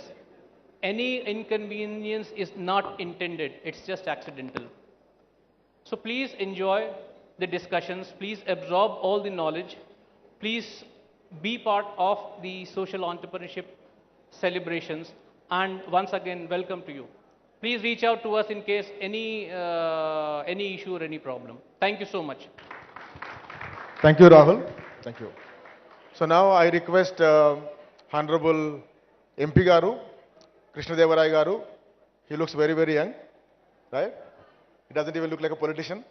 Any inconvenience is not intended, it's just accidental. So please enjoy the discussions, please absorb all the knowledge, please be part of the social entrepreneurship celebrations, and once again, welcome to you. Please reach out to us in case any issue or any problem. Thank you so much. Thank you, Rahul. Thank you. So now I request Honorable MP Garu, Krishna Devarai Garu. He looks very, very young, right? He doesn't even look like a politician.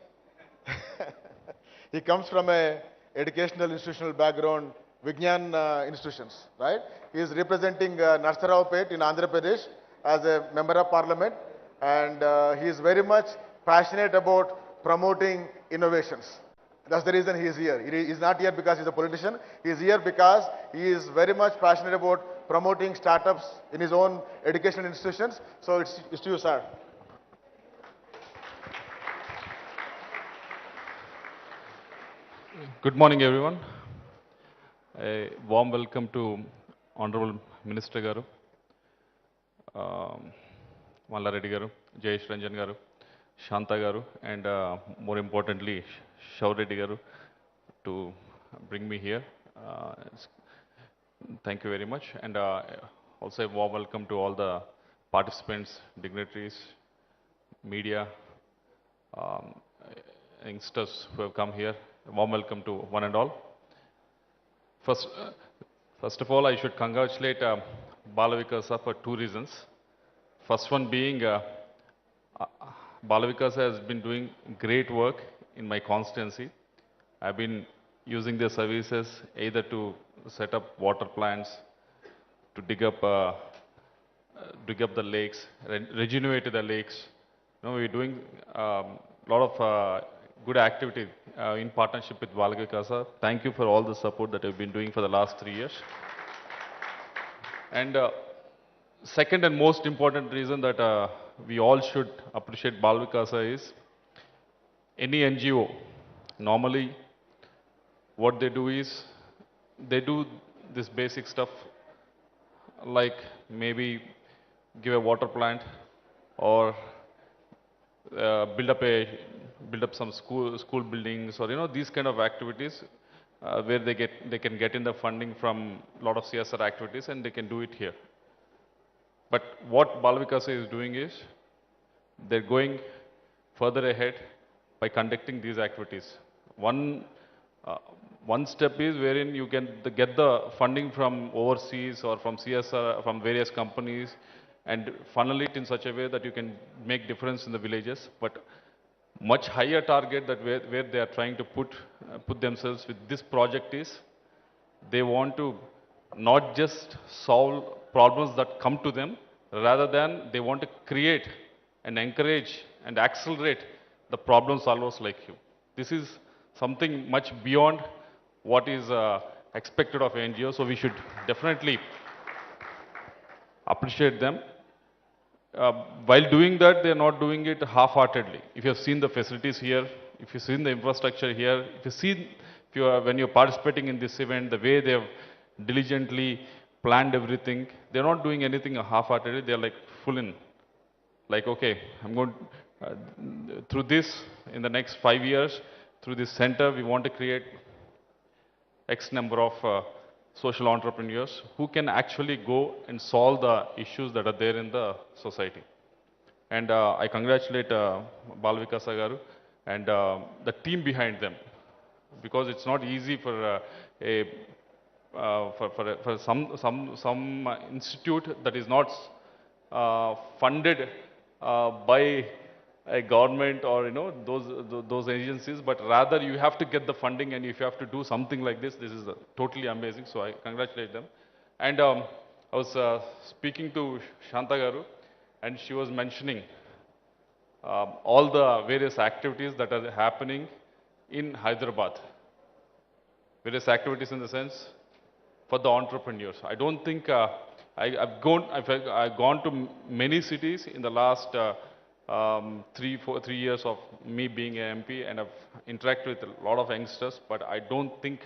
He comes from a educational institutional background, Vignan institutions, right? He is representing Narsaraopet in Andhra Pradesh as a member of parliament, and he is very much passionate about promoting innovations. That's the reason he is here. He is not here because he's a politician. He is here because he is very much passionate about promoting startups in his own educational institutions. So it's to you, sir. Good morning, everyone. A warm welcome to Honorable Minister Garu, Mallareddy Garu, Jayesh Ranjan Garu, Shanta Garu, and more importantly, Shaureddy Garu, to bring me here. Thank you very much. And also a warm welcome to all the participants, dignitaries, media, um, youngsters who have come here. A warm welcome to one and all. First of all, I should congratulate Bala Vikasa for two reasons. First one being, Bala Vikasa has been doing great work in my constituency. I've been using their services either to set up water plants, to dig up the lakes, regenerate the lakes. You know, we're doing a lot of good activity in partnership with Bala Vikasa. Thank you for all the support that you've been doing for the last 3 years. And second and most important reason that we all should appreciate Bala Vikasa is any NGO, normally what they do is they do this basic stuff like maybe give a water plant or build up some school buildings, or these kind of activities where they can get in the funding from a lot of CSR activities, and they can do it here. But what Bala Vikasa is doing is they're going further ahead by conducting these activities. One step is wherein you can get the funding from overseas or from CSR, from various companies, and funnel it in such a way that you can make difference in the villages. But much higher target that where they are trying to put themselves with this project is they want to not just solve problems that come to them, rather than they want to create and encourage and accelerate the problem solvers like you. This is something much beyond what is expected of NGO, so we should definitely appreciate them. While doing that, they are not doing it half-heartedly. If you have seen the facilities here, if you've seen the infrastructure here, when you're participating in this event, the way they have diligently planned everything, they're not doing anything half-heartedly. They're like full in. Like, okay, I'm going through this in the next 5 years, through this center, we want to create X number of social entrepreneurs who can actually go and solve the issues that are there in the society. And I congratulate Bala Vikasa Garu and the team behind them, because it's not easy for some institute that is not funded by a government or those agencies, but rather you have to get the funding, and if you have to do something like this is totally amazing. So I congratulate them. And I was speaking to Shanta Garu, and she was mentioning all the various activities that are happening in Hyderabad. Various activities in the sense for the entrepreneurs. I don't think I've gone to many cities in the last 3 years of me being an MP, and I've interacted with a lot of youngsters, but I don't think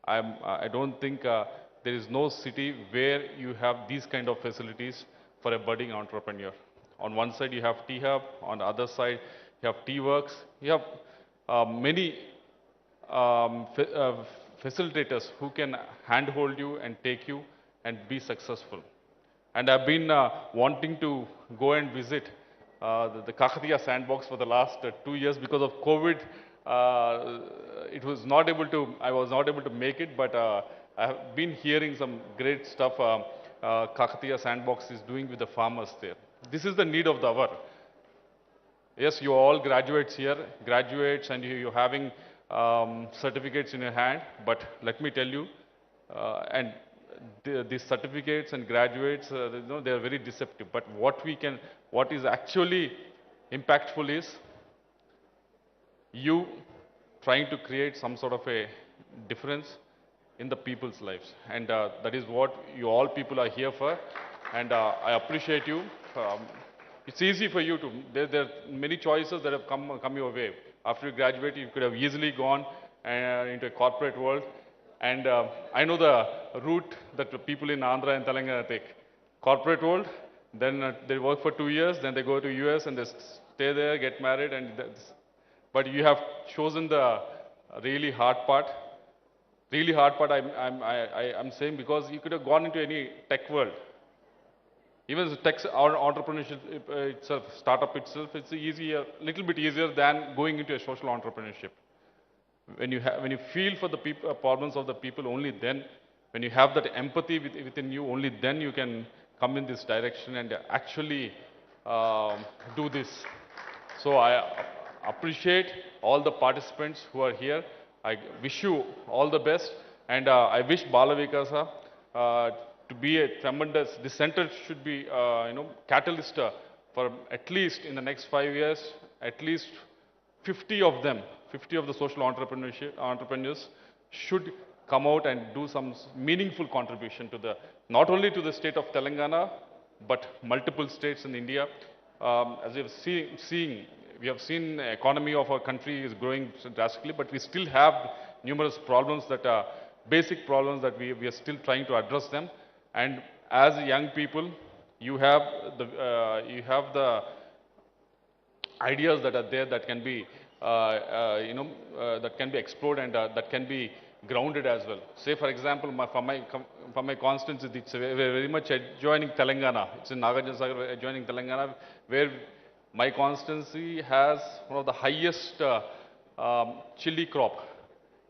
there is no city where you have these kind of facilities for a budding entrepreneur. On one side you have T-Hub, on the other side you have T-Works, you have many facilitators who can handhold you and take you and be successful. And I've been wanting to go and visit the KTR sandbox for the last 2 years. Because of COVID. I was not able to make it, but I have been hearing some great stuff KTR sandbox is doing with the farmers there. This is the need of the hour. Yes, you are all graduates here, and you're having certificates in your hand, but let me tell you, and these certificates and graduates, they are very deceptive. But what is actually impactful is you trying to create some sort of a difference in the people's lives. And that is what you all people are here for. And I appreciate you. It's easy for you to, there are many choices that have come your way. After you graduate, you could have easily gone into a corporate world. And I know the route that the people in Andhra and Telangana take. Corporate world, then they work for 2 years, then they go to US and they stay there, get married, and but you have chosen the really hard part. Really hard part, I'm saying, because you could have gone into any tech world. Even the tech or entrepreneurship itself, startup itself, it's little bit easier than going into a social entrepreneurship. When you feel for the problems of the people, only then, when you have that empathy within you, only then you can come in this direction and actually do this. So I appreciate all the participants who are here. I wish you all the best, and I wish Bala Vikasa to be a tremendous. This center should be, catalyst for at least in the next 5 years, at least 50 of them, 50 of the social entrepreneurs should come out and do some meaningful contribution to not only to the state of Telangana, but multiple states in India. As we have seen the economy of our country is growing drastically, but we still have numerous problems that are basic problems that we are still trying to address them. And as young people, you have the ideas that are there that can be that can be explored and that can be grounded as well. Say for example, from my constituency, it's very much adjoining Telangana. It's in Nagarjuna Sagar, adjoining Telangana, where my constituency has one of the highest chili crop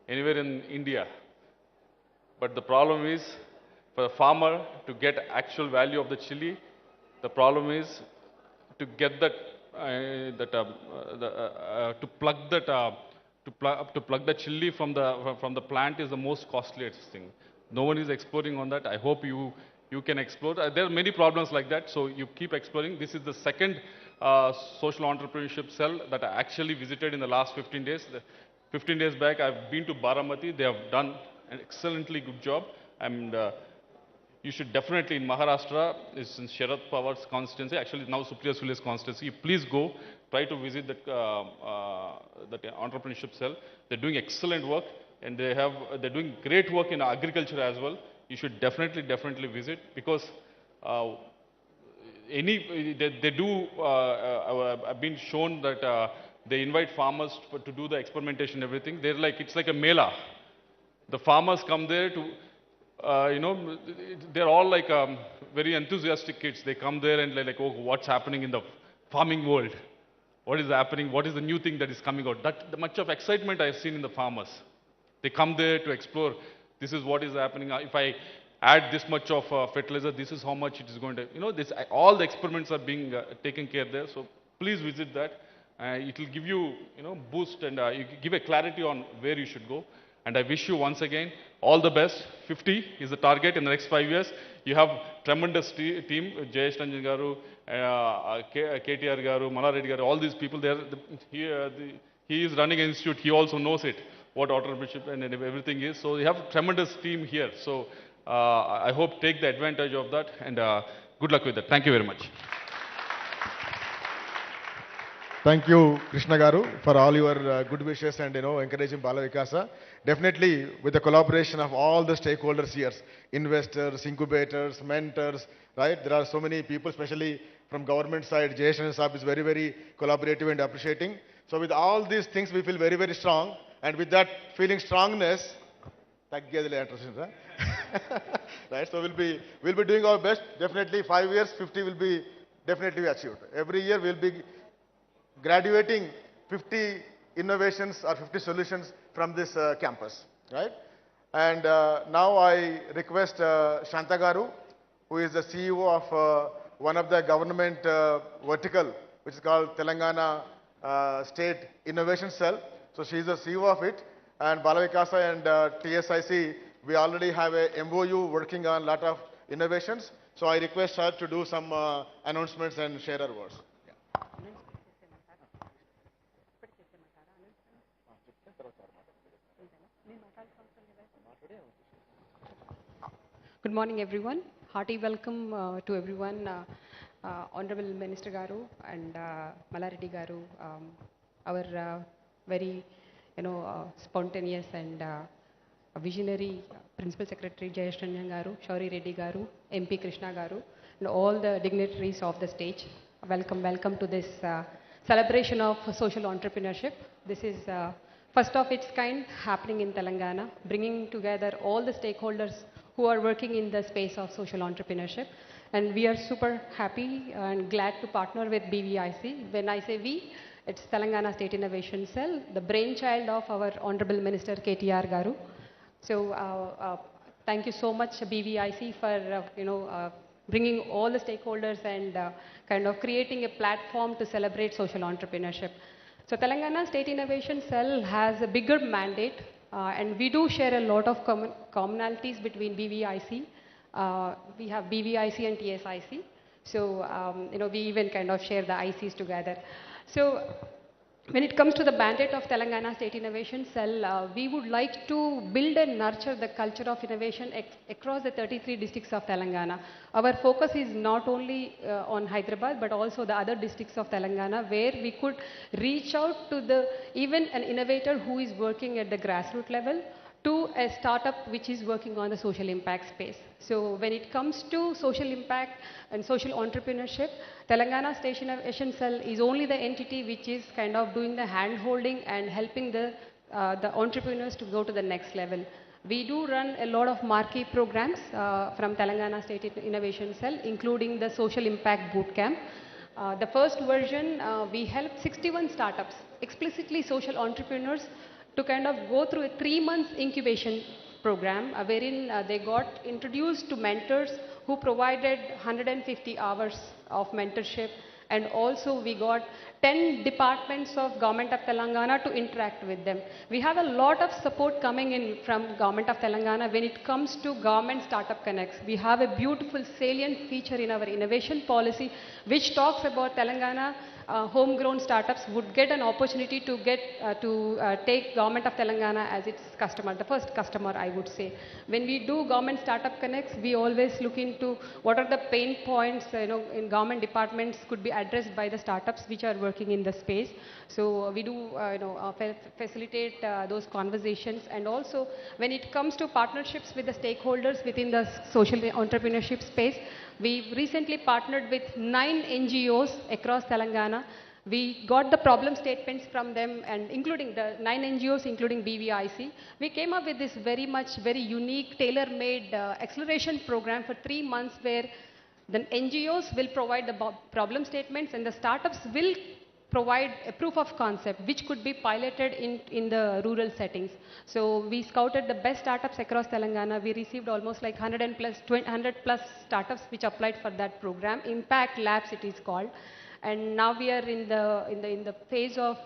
anywhere in India. But the problem is, for the farmer to get actual value of the chili, the problem is to get that to plug the chili from the plant is the most costliest thing. No one is exploring on that. I hope you can explore. There are many problems like that, so you keep exploring. This is the second social entrepreneurship cell that I actually visited in the last 15 days. 15 days back, I've been to Baramati. They have done an excellently good job. And you should definitely, in Maharashtra, it's in Sharad Pawar's constituency, actually now Supriya Sule's constituency. Please go, try to visit that entrepreneurship cell. They're doing excellent work, and they're doing great work in agriculture as well. You should definitely visit, because I've been shown that they invite farmers to do the experimentation and everything. It's like a mela. The farmers come there to, they're all like very enthusiastic kids. They come there and like, oh, what's happening in the farming world? What is happening? What is the new thing that is coming out? That much of excitement I've seen in the farmers. They come there to explore. This is what is happening. If I add this much of fertilizer, this is how much it is going to, all the experiments are being taken care there. So please visit that. It will give you, boost and you give a clarity on where you should go. And I wish you once again all the best. 50 is the target in the next 5 years. You have tremendous team, Jayesh Ranjan Garu, KTR Garu, Malareddy Garu, all these people there. He is running an institute. He also knows it, what entrepreneurship and everything is. So you have a tremendous team here. So I hope take the advantage of that, and good luck with that. Thank you very much. Thank you, Krishna Garu, for all your good wishes and encouraging Bala Vikasa. Definitely, with the collaboration of all the stakeholders here, investors, incubators, mentors, right? There are so many people, especially from government side. Jayesh and Saab is very, very collaborative and appreciating. So with all these things, we feel very, very strong. And with that feeling strongness, right? So we'll be doing our best. Definitely 5 years, 50 will be definitely achieved. Every year we'll be graduating 50 innovations or 50 solutions from this campus, right? And now I request Shanta Garu, who is the CEO of one of the government vertical, which is called Telangana State Innovation Cell. So she is the CEO of it. And Bala Vikasa and TSIC, we already have a MOU working on a lot of innovations. So I request her to do some announcements and share her words. Good morning, everyone. Hearty welcome to everyone, Honorable Minister Garu and Mallareddy Garu, our very, spontaneous and visionary Principal Secretary Jayesh Ranjan Garu, Shauri Reddy Garu, MP Krishna Garu, and all the dignitaries of the stage. Welcome to this celebration of social entrepreneurship. This is first of its kind happening in Telangana, bringing together all the stakeholders who are working in the space of social entrepreneurship. And we are super happy and glad to partner with BVIC. When I say we, it's Telangana State Innovation Cell, the brainchild of our Honorable Minister KTR Garu. So thank you so much BVIC for bringing all the stakeholders and kind of creating a platform to celebrate social entrepreneurship. So Telangana State Innovation Cell has a bigger mandate and we do share a lot of commonalities between BVIC. We have BVIC and TSIC. So, we even kind of share the ICs together. So, when it comes to the mandate of Telangana State Innovation Cell, we would like to build and nurture the culture of innovation across the 33 districts of Telangana. Our focus is not only on Hyderabad, but also the other districts of Telangana, where we could reach out to even an innovator who is working at the grassroots level, to a startup which is working on the social impact space. So when it comes to social impact and social entrepreneurship, Telangana State Innovation Cell is only the entity which is kind of doing the hand-holding and helping the entrepreneurs to go to the next level. We do run a lot of marquee programs from Telangana State Innovation Cell, including the Social Impact Bootcamp. The first version, we helped 61 startups, explicitly social entrepreneurs, to kind of go through a 3-month incubation program wherein they got introduced to mentors who provided 150 hours of mentorship, and also we got 10 departments of Government of Telangana to interact with them. We have a lot of support coming in from Government of Telangana when it comes to Government Startup Connects. We have a beautiful salient feature in our innovation policy which talks about Telangana homegrown startups would get an opportunity to take Government of Telangana as its customer, the first customer, I would say. When we do Government Startup Connects, we always look into what are the pain points in government departments could be addressed by the startups which are working in the space. So we do facilitate those conversations, and also when it comes to partnerships with the stakeholders within the social entrepreneurship space, we recently partnered with 9 NGOs across Telangana. We got the problem statements from them, and including the 9 NGOs, including BVIC. We came up with this very unique, tailor-made acceleration program for 3 months, where the NGOs will provide the problem statements and the startups will provide a proof of concept which could be piloted in the rural settings. So we scouted the best startups across Telangana. We received almost like 100 plus startups which applied for that program. Impact Labs it is called. And now we are in the phase of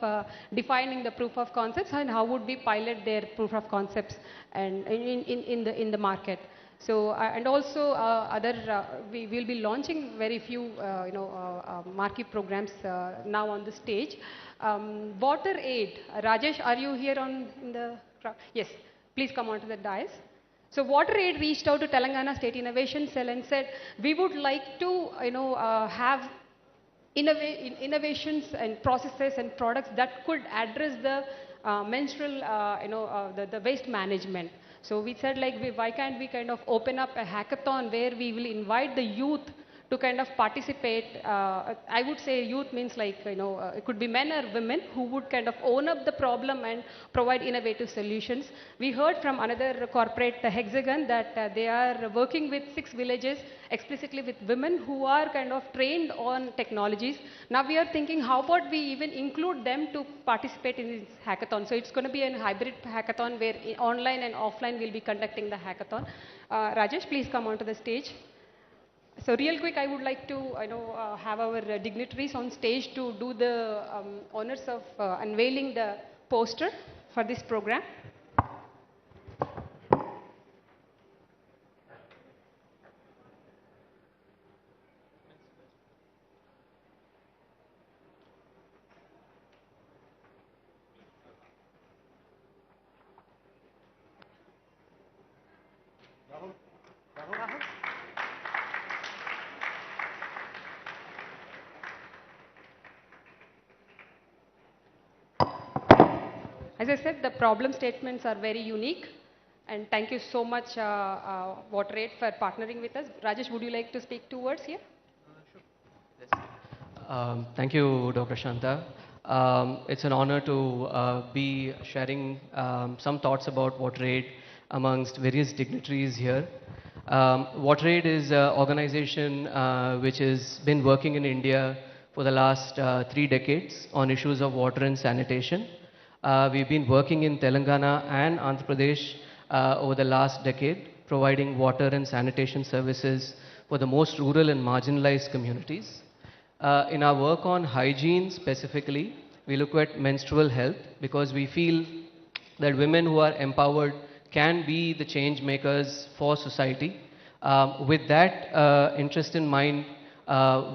defining the proof of concepts and how would we pilot their proof of concepts and in the market. So and also we will be launching very few marquee programs now on the stage. Water Aid. Rajesh, are you here in the crowd? Yes, please come onto the dais. So Water Aid reached out to Telangana State Innovation Cell and said, we would like to have innovations and processes and products that could address the menstrual, the waste management. So we said like, why can't we kind of open up a hackathon where we will invite the youth to kind of participate. I would say youth means like, it could be men or women who would kind of own up the problem and provide innovative solutions. We heard from another corporate, Hexagon, that they are working with 6 villages explicitly with women who are kind of trained on technologies. Now we are thinking, how about we even include them to participate in this hackathon? So it's going to be a hybrid hackathon where online and offline we'll be conducting the hackathon. Rajesh, please come onto the stage. So real quick, I would like to have our dignitaries on stage to do the honors of unveiling the poster for this program. As I said, the problem statements are very unique, and thank you so much, WaterAid, for partnering with us. Rajesh, would you like to speak 2 words here? Thank you, Dr. Shanta. It's an honor to be sharing some thoughts about WaterAid amongst various dignitaries here. WaterAid is an organization which has been working in India for the last 3 decades on issues of water and sanitation. We've been working in Telangana and Andhra Pradesh over the last decade, providing water and sanitation services for the most rural and marginalized communities. In our work on hygiene specifically, we look at menstrual health because we feel that women who are empowered can be the change makers for society. With that interest in mind,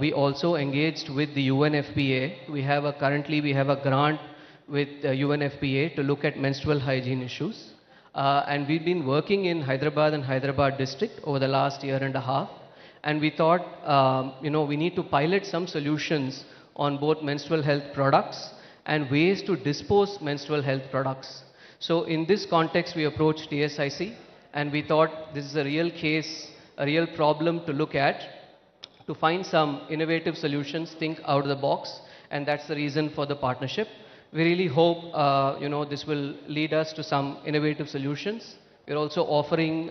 we also engaged with the UNFPA. Currently we have a grant with UNFPA to look at menstrual hygiene issues. And we've been working in Hyderabad and Hyderabad district over the last year and a half. And we thought, we need to pilot some solutions on both menstrual health products and ways to dispose menstrual health products. So in this context, we approached TSIC and we thought this is a real case, a real problem to look at, to find some innovative solutions, think out of the box, and that's the reason for the partnership. We really hope, this will lead us to some innovative solutions. We're also offering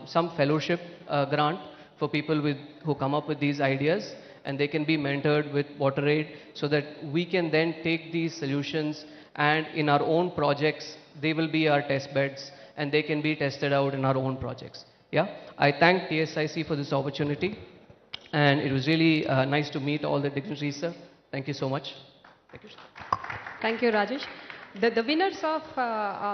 some fellowship grant for people who come up with these ideas, and they can be mentored with WaterAid so that we can then take these solutions and in our own projects, they will be our test beds and they can be tested out in our own projects. Yeah, I thank TSIC for this opportunity, and it was really nice to meet all the dignitaries, sir. Thank you so much. Thank you, sir. Thank you, Rajesh. The winners of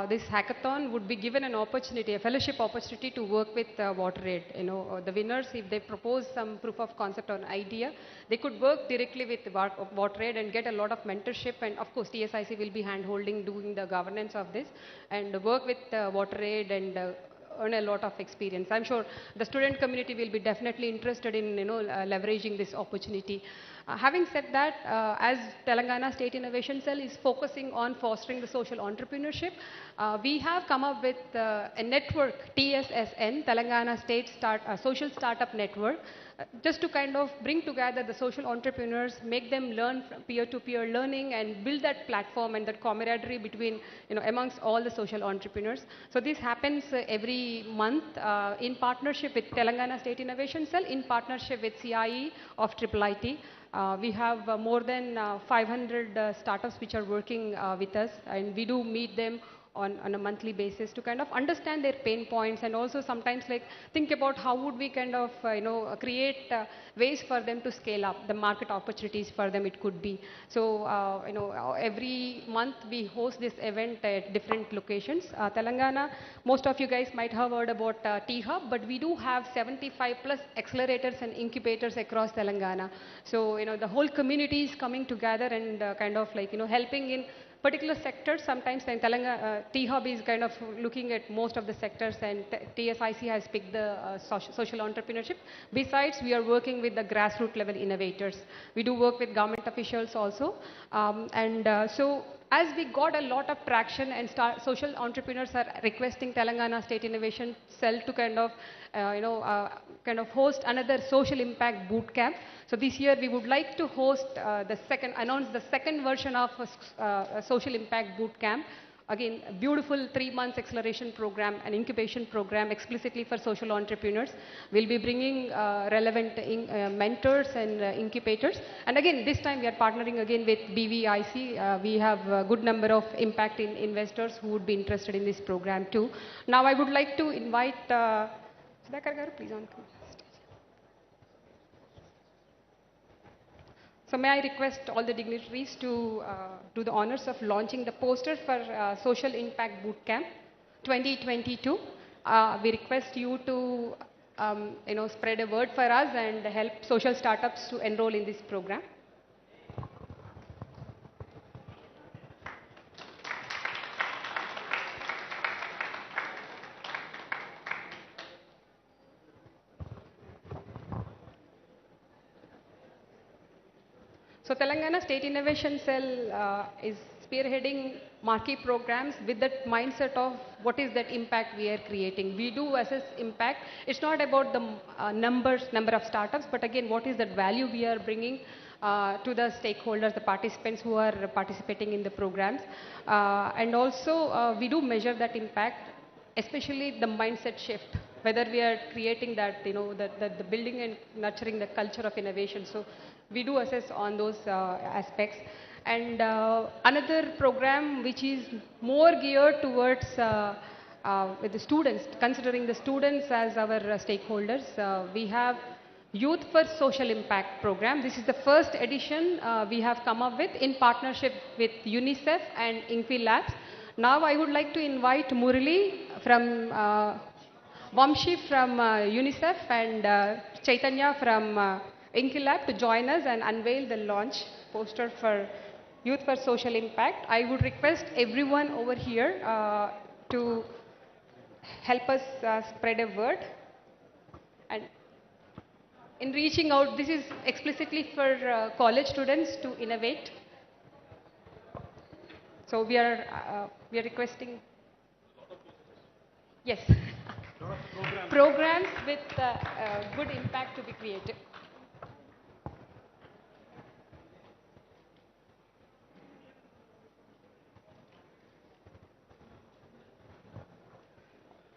this hackathon would be given an opportunity, a fellowship opportunity to work with WaterAid. The winners, if they propose some proof of concept or an idea, they could work directly with WaterAid and get a lot of mentorship. And of course, TSIC will be hand-holding, doing the governance of this, and work with WaterAid and earn a lot of experience. I'm sure the student community will be definitely interested in leveraging this opportunity. Having said that, as Telangana State Innovation Cell is focusing on fostering the social entrepreneurship, we have come up with a network, TSSN, Telangana State Social Startup Network, just to kind of bring together the social entrepreneurs, make them learn from peer-to-peer learning and build that platform and that camaraderie between, amongst all the social entrepreneurs. So this happens every month in partnership with Telangana State Innovation Cell, in partnership with CIE of IIIT. We have more than 500 startups which are working with us, and we do meet them on a monthly basis to kind of understand their pain points, and also sometimes like think about how would we kind of create ways for them to scale up the market opportunities for them it could be. So every month we host this event at different locations. Telangana, most of you guys might have heard about T-Hub, but we do have 75 plus accelerators and incubators across Telangana. So the whole community is coming together and kind of like helping in particular sectors. Sometimes in Telangana, T-Hub is kind of looking at most of the sectors, and TSIC has picked the social entrepreneurship. Besides, we are working with the grassroots level innovators. We do work with government officials also. So as we got a lot of traction and social entrepreneurs are requesting Telangana State Innovation Cell to kind of, host another social impact boot camp. So this year we would like to host announce the second version of a social impact boot camp. Again, a beautiful 3 months acceleration program, an incubation program explicitly for social entrepreneurs. We'll be bringing relevant mentors and incubators. And again, this time we are partnering again with BVIC. We have a good number of impact investors who would be interested in this program too. Now I would like to invite Sudhakar Garu, please on stage. So may I request all the dignitaries to do the honors of launching the poster for Social Impact Bootcamp 2022. We request you to spread a word for us and help social startups to enroll in this program. So Telangana State Innovation Cell is spearheading marquee programs with that mindset of what is that impact we are creating. We do assess impact. It's not about the number of startups, but again, what is that value we are bringing to the stakeholders, the participants who are participating in the programs. And also, we do measure that impact, especially the mindset shift, whether we are creating that, the building and nurturing the culture of innovation. So we do assess on those aspects. And another program which is more geared towards with the students, considering the students as our stakeholders, we have Youth for Social Impact program. This is the first edition we have come up with in partnership with UNICEF and INPI Labs. Now I would like to invite Murali from Vamshi from UNICEF and Chaitanya from INPI Lab to join us and unveil the launch poster for Youth for Social Impact. I would request everyone over here to help us spread a word. And in reaching out, this is explicitly for college students to innovate. So we are requesting, yes, programs with good impact to be created.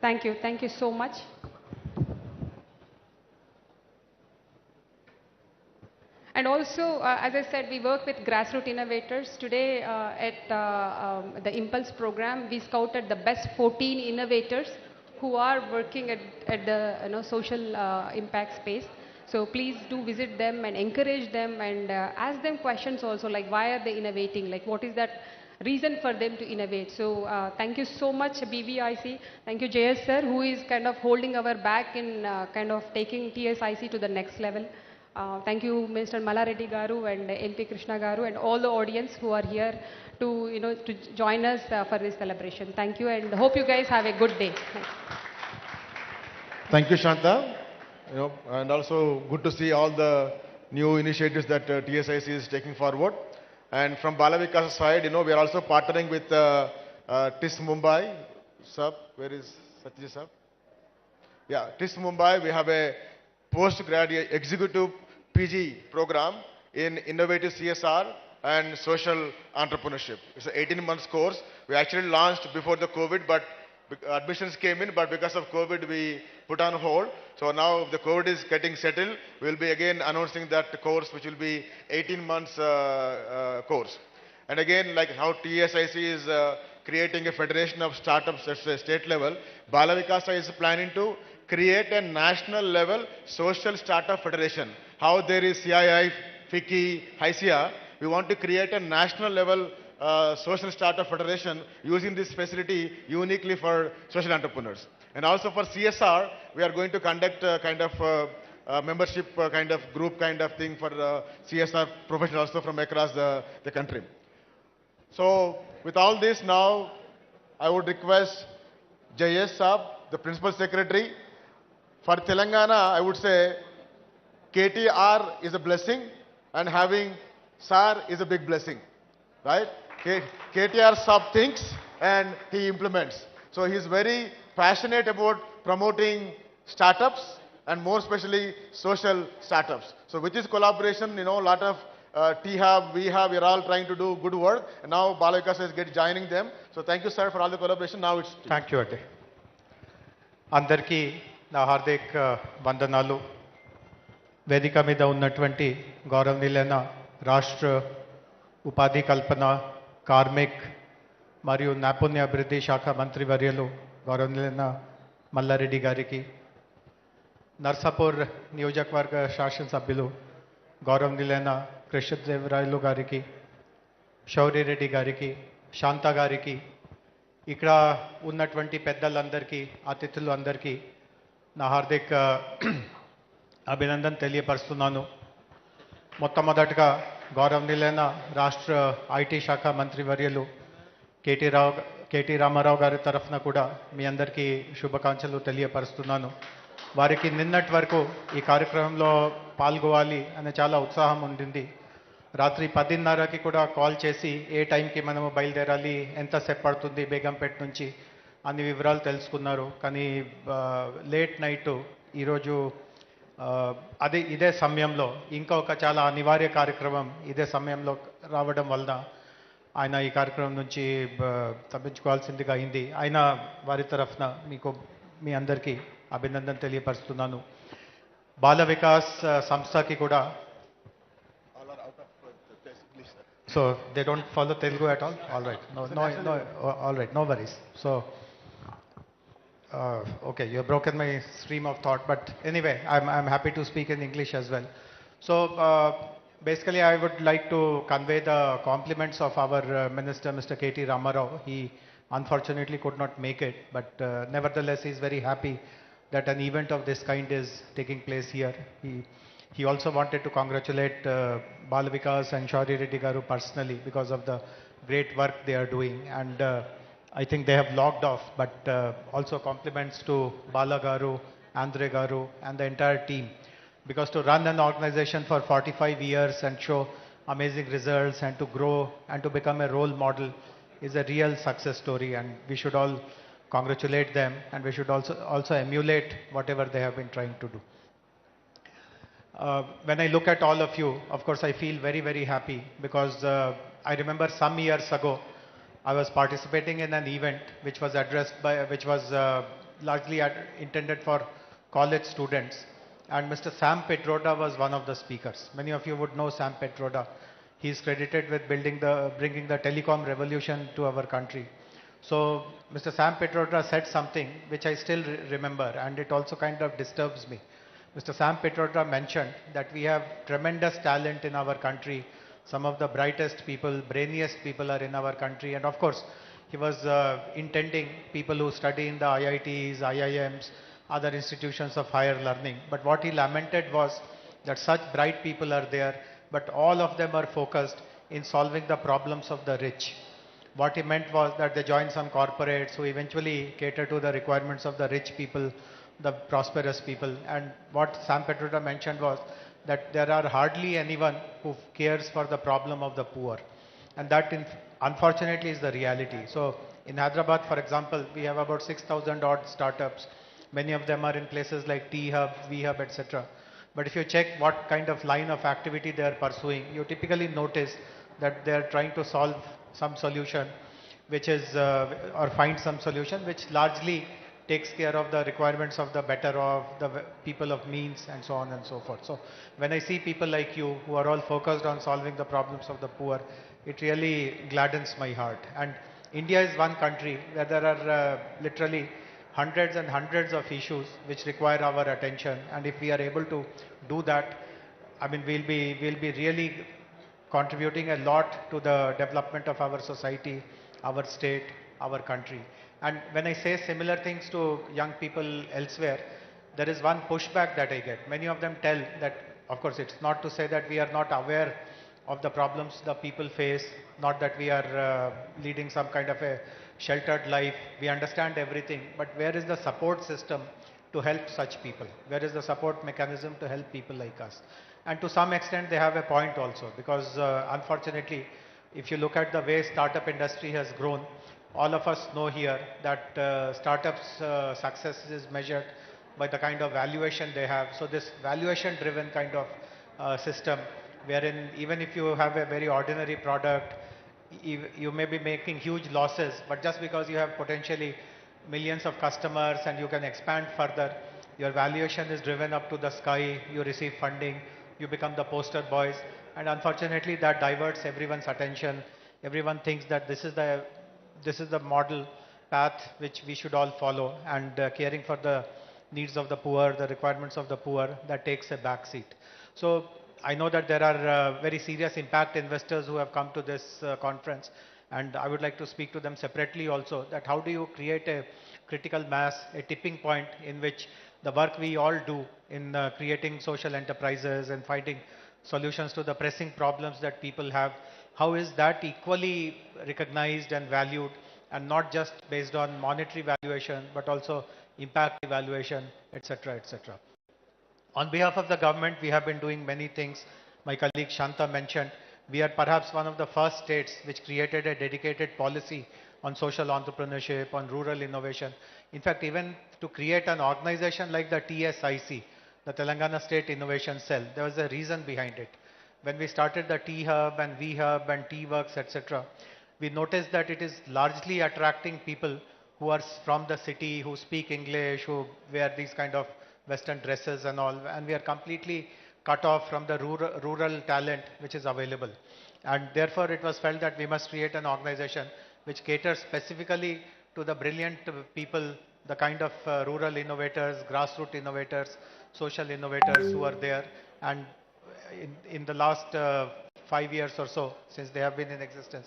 Thank you so much. And also, as I said, we work with grassroots innovators. Today at the Impulse program, we scouted the best 14 innovators who are working at the social impact space. So please do visit them and encourage them and ask them questions also, like why are they innovating, like what is that reason for them to innovate. So thank you so much BVIC, thank you JS sir, who is kind of holding our back in kind of taking TSIC to the next level. Thank you Mr. Mallareddy Garu and MP Krishna Garu and all the audience who are here to to join us for this celebration. Thank you and hope you guys have a good day. Thank you, Shanta. And also good to see all the new initiatives that TSIC is taking forward. And from Balavikas side, we are also partnering with TIS Mumbai. Sub, where is Satya sir? Yeah, TIS Mumbai. We have a postgraduate executive PG program in innovative CSR and social entrepreneurship. It's an 18 months course. We actually launched before the COVID, but admissions came in, but because of COVID, we put on hold. So now the COVID is getting settled, we'll be again announcing that course, which will be 18 months course. And again, like how TSIC is creating a federation of startups at the state level, Balavikasa is planning to create a national level social startup federation. How there is CII, FICCI, HICIA, we want to create a national level social startup federation using this facility uniquely for social entrepreneurs. And also for CSR, we are going to conduct a kind of membership kind of group kind of thing for CSR professionals also from across the country. So with all this now, I would request Jayesh Saab, the Principal Secretary. For Telangana, I would say KTR is a blessing and having SAR is a big blessing, right? KTR Saab thinks and he implements. So he's very passionate about promoting startups and more especially social startups. So with this collaboration, a lot of T-Hub, V-Hub, we're all trying to do good work. And now Balavikas is joining them. So thank you, sir, for all the collaboration. Now it's... Thank you, Ade. అందరికీ నా హార్దిక్ వందనాలు. వేదిక మీద ఉన్నటువంటి గౌరవనీయులైన రాష్ట్ర ఉపాధి కల్పన, karmic మరియు నైపుణ్య అభివృద్ధి శాఖ మంత్రివర్యులు గౌరవనీయులైన మల్లారెడ్డి గారికి, నర్సాపూర్ నియోజకవర్గ శాసనసభ్యులు గౌరవనీయులైన కృష్ణదేవరాయలు గారికి, శౌర్యరెడ్డి గారికి, శాంత గారికి, ఇక్కడ ఉన్నటువంటి పెద్దలందరికీ, అతిథులు అందరికీ నా హార్దిక అభినందన తెలియపరుస్తున్నాను. మొట్టమొదటిగా గౌరవనీయులైన రాష్ట్ర ఐటీ శాఖ మంత్రివర్యులు కేటీ రామారావు గారి తరఫున కూడా మీ అందరికీ శుభాకాంక్షలు తెలియపరుస్తున్నాను. వారికి నిన్నటి వరకు ఈ కార్యక్రమంలో పాల్గొవాలి అనే చాలా ఉత్సాహం ఉండింది. రాత్రి 10:30కి కూడా కాల్ చేసి ఏ టైంకి మనము బయలుదేరాలి, ఎంతసేపు పడుతుంది బేగంపేట నుంచి అన్ని వివరాలు తెలుసుకున్నారు. కానీ లేట్ నైట్ ఈరోజు ఇదే సమయంలో ఇంకొక చాలా అనివార్య కార్యక్రమం ఇదే సమయంలో రావడం వలన ఆయన ఈ కార్యక్రమం నుంచి తప్పించుకోవాల్సిందిగా అయింది. ఆయన వారి తరఫున మీ అందరికీ అభినందన తెలియపరుస్తున్నాను. బాల వికాస్ సంస్థకి కూడా So they don't follow Telugu at all? All right. No, all right. No worries. So, okay, you have broken my stream of thought. But anyway, I'm happy to speak in English as well. So basically, I would like to convey the compliments of our Minister, Mr. KT Ramarao. He unfortunately could not make it, but nevertheless, he's very happy that an event of this kind is taking place here. He also wanted to congratulate Balavikas and Shauri Reddy Garu personally because of the great work they are doing. And I think they have logged off, but also compliments to Bala Garu, Andre Garu and the entire team. Because to run an organization for 45 years and show amazing results and to grow and to become a role model is a real success story, and we should all congratulate them, and we should also emulate whatever they have been trying to do. When I look at all of you, of course, I feel very, very happy because I remember some years ago, I was participating in an event which was largely intended for college students, and Mr. Sam Petroda was one of the speakers. Many of you would know Sam Petroda. He is credited with bringing the telecom revolution to our country. So Mr. Sam Petroda said something which I still remember, and it also kind of disturbs me. Mr. Sam Petroda mentioned that we have tremendous talent in our country. Some of the brightest people, brainiest people are in our country. And of course, he was intending people who study in the IITs, IIMs, other institutions of higher learning. But what he lamented was that such bright people are there, but all of them are focused in solving the problems of the rich. What he meant was that they join some corporates who eventually cater to the requirements of the rich people, the prosperous people. And what Sam Petroda mentioned was that there are hardly anyone who cares for the problem of the poor. And that unfortunately is the reality. So in Hyderabad, for example, we have about 6,000 odd startups. Many of them are in places like T-Hub, V-Hub, etc. But if you check what kind of line of activity they are pursuing, you typically notice that they are trying to solve some solution which is, or find some solution which largely takes care of the requirements of the better off, the people of means, and so on and so forth. So when I see people like you who are all focused on solving the problems of the poor, it really gladdens my heart. And India is one country where there are literally hundreds and hundreds of issues which require our attention. And if we are able to do that, I mean, we'll be really contributing a lot to the development of our society, our state, our country. And when I say similar things to young people elsewhere, there is one pushback that I get. Many of them tell that, of course, it's not to say that we are not aware of the problems the people face Not that we are leading some kind of a sheltered life. We understand everything, but where is the support system to help such people? Where is the support mechanism to help people like us? And to some extent, they have a point also, because unfortunately, if you look at the way startup industry has grown, all of us know here that startups' success is measured by the kind of valuation they have. So this valuation-driven kind of system, wherein even if you have a very ordinary product, you may be making huge losses, but just because you have potentially millions of customers and you can expand further, your valuation is driven up to the sky, you receive funding, you become the poster boys, and unfortunately that diverts everyone's attention. Everyone thinks that this is the model path which we should all follow, and caring for the needs of the poor, the requirements of the poor, that takes a back seat. So I know that there are very serious impact investors who have come to this conference, and I would like to speak to them separately also, that how do you create a critical mass, a tipping point in which the work we all do in creating social enterprises and finding solutions to the pressing problems that people have, how is that equally recognized and valued, and not just based on monetary valuation, but also impact evaluation, etc., etc. On behalf of the government, we have been doing many things. My colleague Shanta mentioned, we are perhaps one of the first states which created a dedicated policy on social entrepreneurship, on rural innovation. In fact, even to create an organization like the TSIC, the Telangana State Innovation Cell, there was a reason behind it. When we started the T-Hub and V-Hub and T-Works, etc., we noticed that it is largely attracting people who are from the city, who speak English, who wear these kind of Western dresses and all, and we are completely cut off from the rural talent which is available. And therefore, it was felt that we must create an organization which caters specifically to the brilliant people, the kind of rural innovators, grassroots innovators, social innovators who are there. And in the last 5 years or so, since they have been in existence,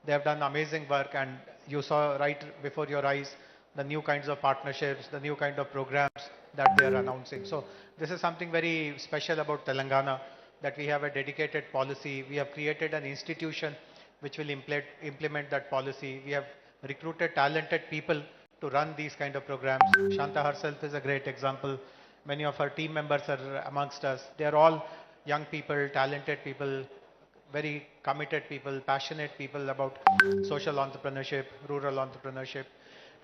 they have done amazing work, and you saw right before your eyes the new kinds of partnerships, the new kind of programs that they are announcing. So this is something very special about Telangana, that we have a dedicated policy. We have created an institution which will implement that policy. We have recruited talented people to run these kind of programs. Shanta herself is a great example. Many of her team members are amongst us. They are all young people, talented people, very committed people, passionate people about social entrepreneurship, rural entrepreneurship.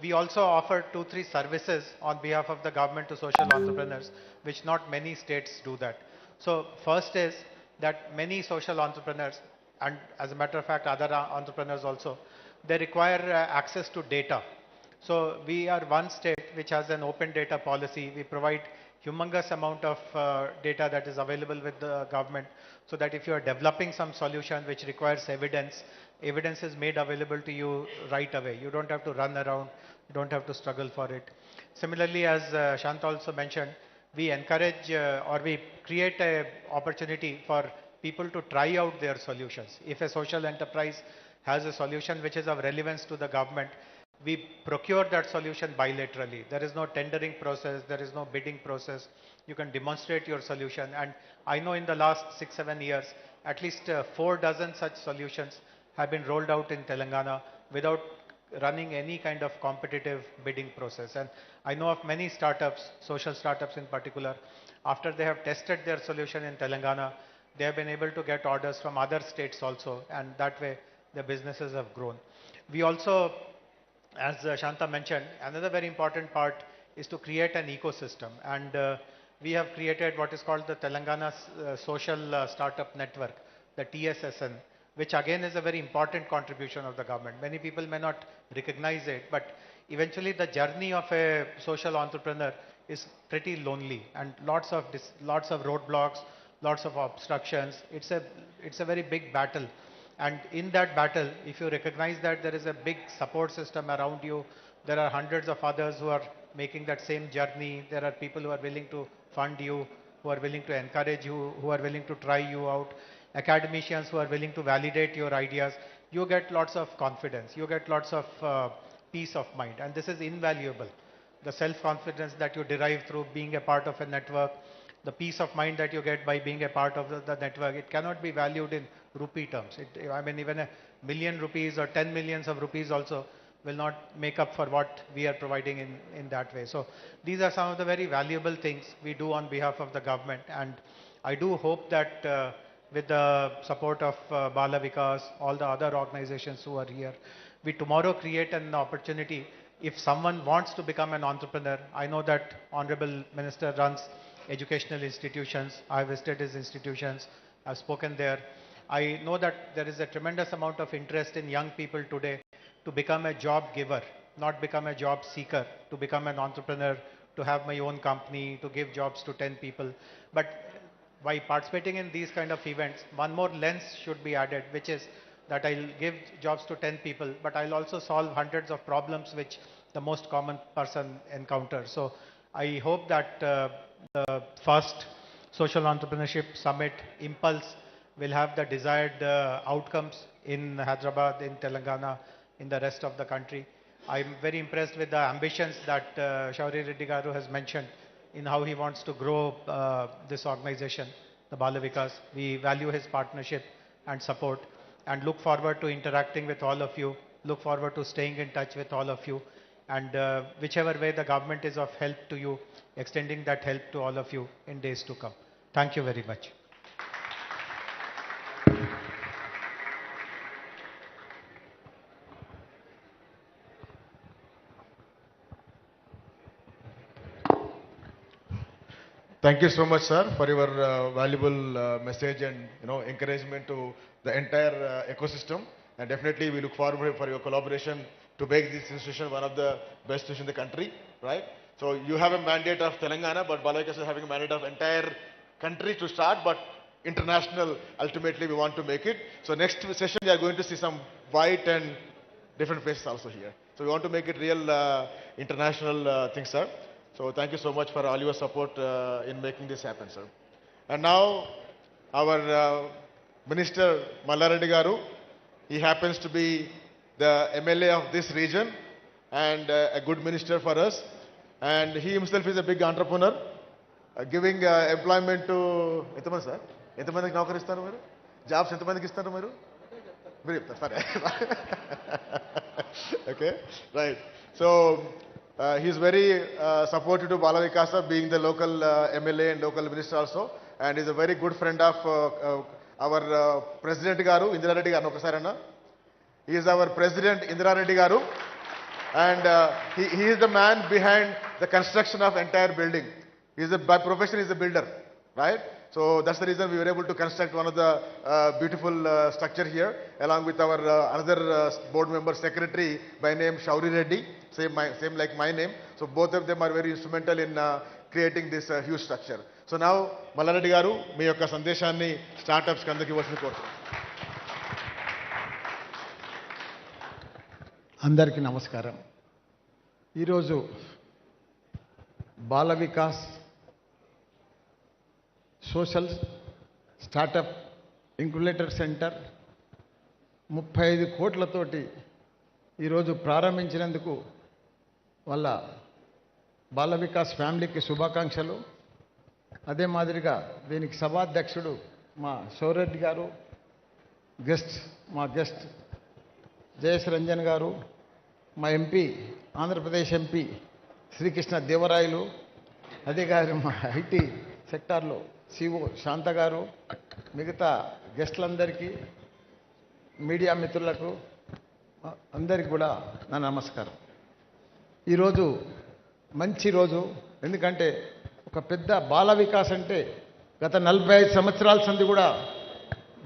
We also offer 2-3 services on behalf of the government to social entrepreneurs, which not many states do that. So first is that many social entrepreneurs, and as a matter of fact other entrepreneurs also, they require access to data. So we are one state which has an open data policy. We provide humongous amount of data that is available with the government, so that if you are developing some solution which requires evidence, evidence is made available to you right away. You don't have to run around, you don't have to struggle for it. Similarly, as Shanta also mentioned, we encourage or we create an opportunity for people to try out their solutions. If a social enterprise has a solution which is of relevance to the government, we procure that solution bilaterally. There is no tendering process, there is no bidding process. You can demonstrate your solution. And I know in the last 6-7 years, at least 4 dozen such solutions have been rolled out in Telangana without running any kind of competitive bidding process. And I know of many startups, social startups in particular, after they have tested their solution in Telangana, they have been able to get orders from other states also, and that way their businesses have grown. We also, as Shanta mentioned, another very important part is to create an ecosystem, and we have created what is called the Telangana Social Startup Network, the TSSN, which again is a very important contribution of the government. Many people may not recognize it, but eventually the journey of a social entrepreneur is pretty lonely, and lots of roadblocks, lots of obstructions. It's a very big battle. And in that battle, if you recognize that there is a big support system around you, there are hundreds of others who are making that same journey. There are people who are willing to fund you, who are willing to encourage you, who are willing to try you out, academicians who are willing to validate your ideas. You get lots of confidence. You get lots of peace of mind. And this is invaluable. The self-confidence that you derive through being a part of a network, the peace of mind that you get by being a part of the network, it cannot be valued in rupee terms. I mean, even a million rupees or 10 millions of rupees also will not make up for what we are providing in that way. So these are some of the very valuable things we do on behalf of the government, and I do hope that with the support of Bala Vikas, all the other organizations who are here, we tomorrow create an opportunity. If someone wants to become an entrepreneur, I know that Honorable Minister runs educational institutions. I visited his institutions. I've spoken there. I know that there is a tremendous amount of interest in young people today to become a job giver, not become a job seeker, to become an entrepreneur, to have my own company, to give jobs to 10 people. But by participating in these kind of events, one more lens should be added, which is that I'll give jobs to 10 people, but I'll also solve hundreds of problems which the most common person encounters. So I hope that the first Social Entrepreneurship Summit, Impulse, will have the desired outcomes in Hyderabad, in Telangana, in the rest of the country. I'm very impressed with the ambitions that Shauri Reddy Garu has mentioned in how he wants to grow this organization, the Bala Vikas. We value his partnership and support and look forward to interacting with all of you, look forward to staying in touch with all of you, and whichever way the government is of help to you, extending that help to all of you in days to come. Thank you very much. Thank you so much, sir, for your valuable message and encouragement to the entire ecosystem. And definitely, we look forward for your collaboration to make this institution one of the best institutions in the country, right? So you have a mandate of Telangana, but Bala Vikas is having a mandate of entire country to start, but international. Ultimately, we want to make it. So next session, we are going to see some white and different faces also here. So we want to make it real international thing, sir. So thank you so much for all your support in making this happen, sir. And now our Minister Mallareddy Garu, he happens to be the MLA of this region and a good minister for us. And he himself is a big entrepreneur, giving employment to ఎంతమంది sir ఎంతమందికి నౌకరీ ఇస్తారు మీరు jobs ఎంతమందికి ఇస్తారు మీరు మీరు చెప్తారు సరే okay right so he is very supportive to Bala Vikasa, being the local MLA and local minister also, and is a very good friend of our President Garu, Indira Reddy Garu. Okasarana. He is our President, Indira Reddy Garu, and he is the man behind the construction of entire building. He is by profession, he is a builder, right? So that's the reason we were able to construct one of the beautiful structure here, along with our another board member, secretary by name Shauri Reddy, same like my name. So both of them are very instrumental in creating this huge structure. So now, Mallareddy Garu, మీ యొక్క సందేశాన్ని startups కి అందరికీ ఇవ్వాల్సింది కోరుతున్నాను. అందరికీ నమస్కారం. ఈరోజు Bala Vikas social startup incubator centre 35 కోట్లతోటి ఈరోజు ప్రారంభించినందుకు వాళ్ళ బాల వికాస్ ఫ్యామిలీకి శుభాకాంక్షలు. అదే మాదిరిగా దీనికి సభాధ్యక్షుడు మా శౌరెడ్డి గారు, మా గెస్ట్ జయేష్ రంజన్ గారు, మా ఎంపీ ఆంధ్రప్రదేశ్ ఎంపీ శ్రీకృష్ణ దేవరాయలు, అదే గారు మా ఐటీ సెక్టార్లో సిఓ శాంత గారు, మిగతా గెస్టులందరికీ, మీడియా మిత్రులకు అందరికీ కూడా నా నమస్కారం. ఈరోజు మంచి రోజు, ఎందుకంటే ఒక పెద్ద బాల వికాస్ అంటే గత 45 సంవత్సరాల సంది కూడా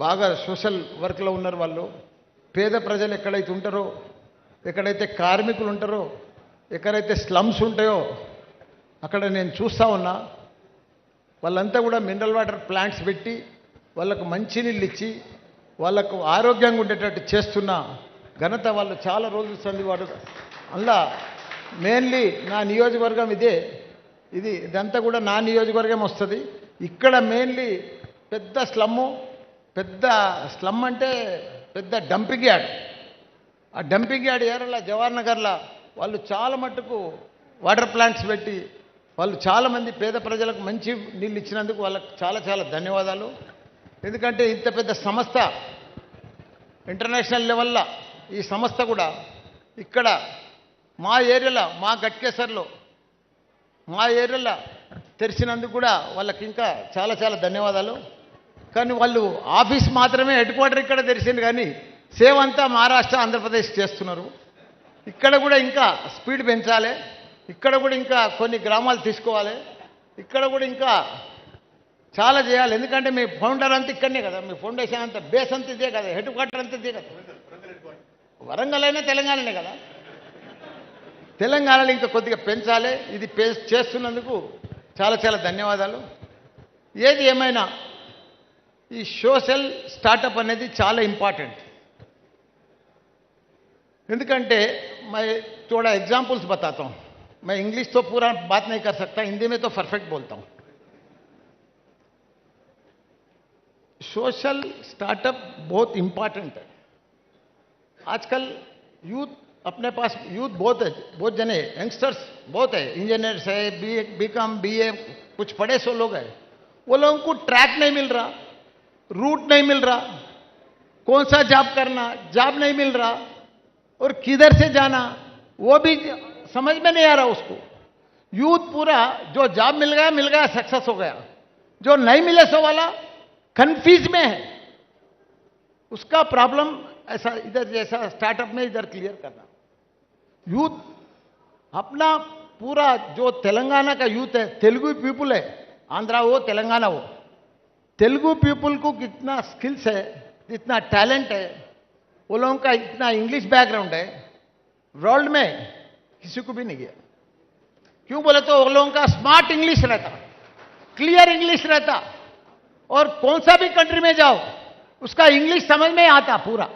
బాగా సోషల్ వర్క్లో ఉన్నారు వాళ్ళు. పేద ప్రజలు ఎక్కడైతే ఉంటారో, ఎక్కడైతే కార్మికులు ఉంటారో, ఎక్కడైతే స్లమ్స్ ఉంటాయో అక్కడ నేను చూస్తూ ఉన్నా. వాళ్ళంతా కూడా మినరల్ వాటర్ ప్లాంట్స్ పెట్టి వాళ్ళకు మంచినీళ్ళు ఇచ్చి వాళ్ళకు ఆరోగ్యంగా ఉండేటట్టు చేస్తున్న ఘనత వాళ్ళు చాలా రోజులు సంది వాడు. అందులో మెయిన్లీ నా నియోజకవర్గం ఇదంతా కూడా నా నియోజకవర్గం వస్తుంది. ఇక్కడ మెయిన్లీ పెద్ద స్లమ్ అంటే పెద్ద డంపింగ్ యార్డ్. ఆ డంపింగ్ యార్డ్ ఏరలా జవహర్ నగర్లో వాళ్ళు చాలా మట్టుకు వాటర్ ప్లాంట్స్ పెట్టి వాళ్ళు చాలామంది పేద ప్రజలకు మంచి నీళ్ళు ఇచ్చినందుకు వాళ్ళకు చాలా చాలా ధన్యవాదాలు. ఎందుకంటే ఇంత పెద్ద సంస్థ ఇంటర్నేషనల్ లెవెల్లో ఈ సంస్థ కూడా ఇక్కడ మా ఏరియాలో మా గట్కేసర్లో మా ఏరియాలో తెరిచినందుకు కూడా వాళ్ళకి ఇంకా చాలా చాలా ధన్యవాదాలు. కానీ వాళ్ళు ఆఫీస్ మాత్రమే హెడ్ క్వార్టర్ ఇక్కడ తెరిచింది, కానీ సేవ అంతా మహారాష్ట్ర ఆంధ్రప్రదేశ్ చేస్తున్నారు. ఇక్కడ కూడా ఇంకా స్పీడ్ పెంచాలి, ఇక్కడ కూడా ఇంకా కొన్ని గ్రామాలు తీసుకోవాలి, ఇక్కడ కూడా ఇంకా చాలా చేయాలి. ఎందుకంటే మీ ఫౌండర్ అంతా ఇక్కడనే కదా, మీ ఫౌండేషన్ అంతా బేస్ అంతా ఇదే కదా, హెడ్ క్వార్టర్ అంతా ఇదే కదా. వరంగల్ అయినా తెలంగాణనే కదా. తెలంగాణలో ఇంకా కొద్దిగా పెంచాలి. ఇది చేస్తున్నందుకు చాలా చాలా ధన్యవాదాలు. ఏది ఏమైనా ఈ సోషల్ స్టార్టప్ అనేది చాలా ఇంపార్టెంట్. ఎందుకంటే मैं थोड़ा एग्जाम्पल्स बताता हूँ. मैं इंग्लिश तो पूरा बात नहीं कर सकता, हिंदी में तो परफेक्ट बोलता हूँ. सोशल स्टार्टअप बहुत इंपॉर्टेंट है. आजकल यूथ अपने पास यूथ बहुत जने यंगस्टर्स बहुत है, इंजीनियर्स है, बीकॉम बीए कुछ पढ़े सो लोग हैं. वो लोगों को ट्रैक नहीं मिल रहा, रूट नहीं मिल रहा, कौन सा जॉब करना, जॉब नहीं मिल रहा और किधर से जाना वो भी समझ में नहीं आ रहा उसको. यूथ पूरा जो जॉब मिल गया सक्सेस हो गया, जो नहीं मिले सो वाला कंफ्यूज में है. उसका प्रॉब्लम ऐसा इधर जैसा स्टार्टअप में इधर क्लियर करना. यूथ अपना पूरा जो तेलंगाना का यूथ है, तेलुगु पीपुल है, आंध्रा हो तेलंगाना हो, तेलुगु पीपुल को कितना स्किल्स है, इतना टैलेंट है, वो लोगों का इतना इंग्लिश बैकग्राउंड है, वर्ल्ड में किसी को भी नहीं गया. क्यों बोले तो वो लोगों का स्मार्ट इंग्लिश रहता, क्लियर इंग्लिश रहता, और कौन सा भी कंट्री में जाओ उसका इंग्लिश समझ में आता पूरा.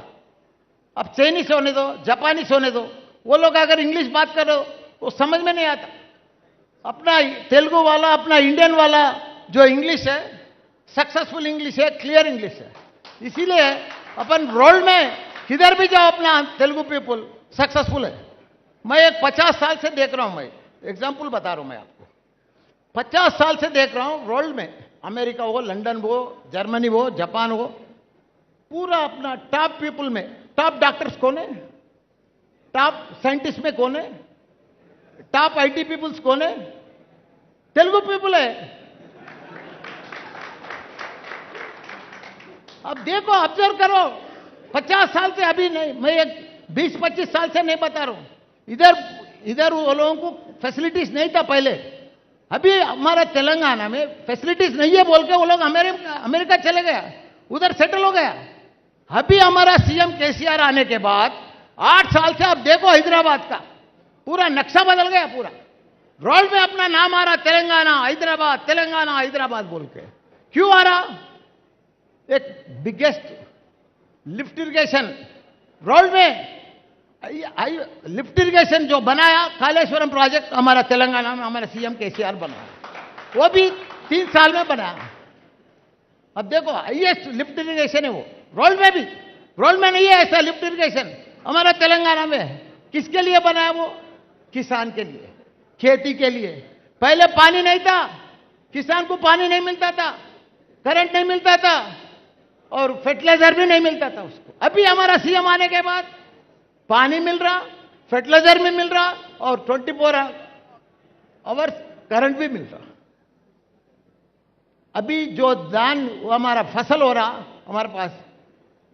अब चाइनीस होने दो, जापानीस होने दो, वो लोग अगर इंग्लिश बात करो वो समझ में नहीं आता. अपना तेलुगु वाला, अपना इंडियन वाला जो इंग्लिश है सक्सेसफुल इंग्लिश है, क्लियर इंग्लिश है. इसीलिए अपन वर्ल्ड में किधर भी जाओ अपना तेलुगु पीपुल सक्सेसफुल है. मैं एक 50 साल से देख रहा हूं, मैं एग्जाम्पल बता रहा हूं मैं आपको. 50 साल से देख रहा हूं वर्ल्ड में, अमेरिका हो, लंदन हो, जर्मनी हो, जापान हो, पूरा अपना टॉप पीपुल में टॉप डॉक्टर्स कौन है, टॉप साइंटिस्ट में कौन है, टॉप आईटी पीपुल्स कौन है, तेलुगु पीपुल है. अब देखो, ऑब्जर्व करो. 50 साल से अभी नहीं, मैं एक 20-25 साल से नहीं बता रहा हूं. इधर वो लोगों को फैसिलिटीज नहीं था पहले. अभी हमारा तेलंगाना में फैसिलिटीज नहीं है बोल के वो लोग अमेरिका चले गया, उधर सेटल हो गया. अभी हमारा सीएम केसीआर आने के बाद 8 साल से आप देखो हैदराबाद का पूरा नक्शा बदल गया. पूरा वर्ल्ड में अपना नाम आ रहा, तेलंगाना हैदराबाद, तेलंगाना हैदराबाद बोल के. क्यों आ रहा? एक बिगेस्ट लिफ्ट इरिगेशन वर्ल्ड में, लिफ्ट इरिगेशन जो बनाया कालेश्वरम प्रोजेक्ट हमारा तेलंगाना में हमारा सीएम केसीआर बनाया, वो भी 3 साल में बनाया. अब देखो हाईएस्ट लिफ्ट इरिगेशन है वो वर्ल्ड में भी. वर्ल्ड में नहीं है ऐसा लिफ्ट इरिगेशन, हमारा तेलंगाना में है. किसके लिए बनाया वो? किसान के लिए, खेती के लिए. पहले पानी नहीं था, किसान को पानी नहीं मिलता था, करंट नहीं मिलता था और फर्टिलाइजर भी नहीं मिलता था उसको. अभी हमारा सीएम आने के बाद पानी मिल रहा, फर्टिलाइजर भी मिल रहा और 24 आवर्स करंट भी मिल रहा. अभी जो धान हमारा फसल हो रहा हमारे पास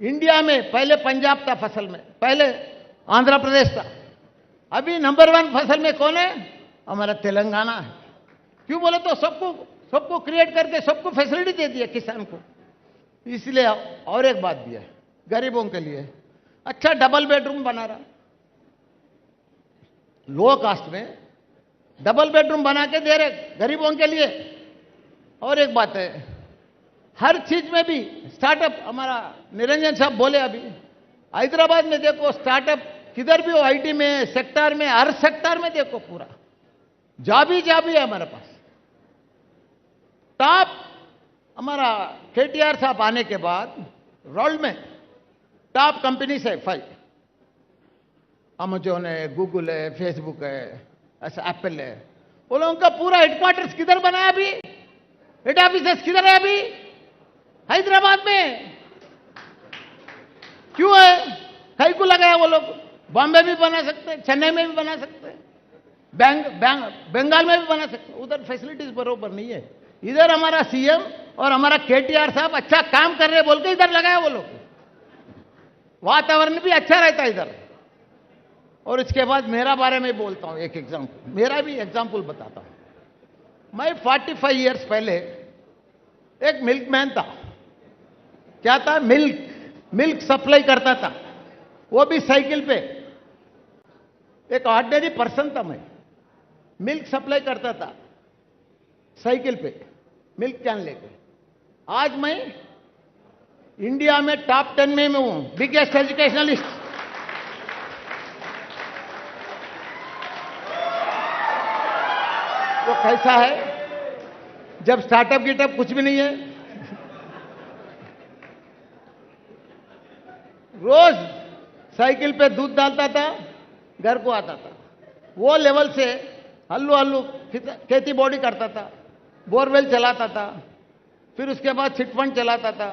इंडिया में, पहले पंजाब था फसल में, पहले आंध्र प्रदेश था, अभी नंबर 1 फसल में कौन है? हमारा तेलंगाना है. क्यों बोले तो सबको क्रिएट करके सबको फैसिलिटी दे दिया किसान को. इसलिए और एक बात भी है गरीबों के लिए, अच्छा डबल बेडरूम बना रहा, लो कास्ट में डबल बेडरूम बना के दे रहे गरीबों के लिए. और एक बात है, हर चीज में भी स्टार्टअप, हमारा निरंजन साहब बोले अभी हैदराबाद में देखो स्टार्टअप किधर भी हो, आईटी में, सेक्टर में, हर सेक्टर में देखो पूरा जॉब ही है हमारे पास. टॉप हमारा KTR साहब आने के बाद वर्ल्ड में टॉप कंपनीज है 5. अमेजोन है, गूगल है, फेसबुक है, ऐसा एप्पल है. वो लोगों का पूरा हेडक्वार्टर्स किधर बना है अभी, हेड ऑफिस किधर है अभी? हैदराबाद में. क्यों है? कई को लगाया वो लोग? बॉम्बे भी बना सकते हैं, चेन्नई में भी बना सकते हैं, बंगाल में भी बना सकते हैं। उधर फैसिलिटीज बरोबर नहीं है। इधर हमारा सीएम और हमारा केटीआर साहब अच्छा काम कर रहे बोल के इधर लगाया वो लोग। वातावरण भी अच्छा रहता है इधर। और इसके बाद मेरा बारे में बोलता हूं, एक एग्जांपल, मेरा भी एग्जांपल बताता हूं। मैं 45 इयर्स पहले एक मिल्कमैन था। क्या था? मिल्क सप्लाई करता था, वो भी साइकिल पे। एक ऑर्डिनरी पर्सन था मैं, मिल्क सप्लाई करता था साइकिल पे, मिल्क कैन लेके। आज मैं इंडिया में टॉप 10 में हूं, बिगेस्ट एजुकेशनलिस्ट। वो कैसा है? जब स्टार्टअप गिटअप कुछ भी नहीं है, रोज साइकिल पे दूध डालता था, घर को आता था। वो लेवल से हल्लू हल्लू खेती बॉडी करता था, बोरवेल चलाता था, फिर उसके बाद चिटफंड चलाता था,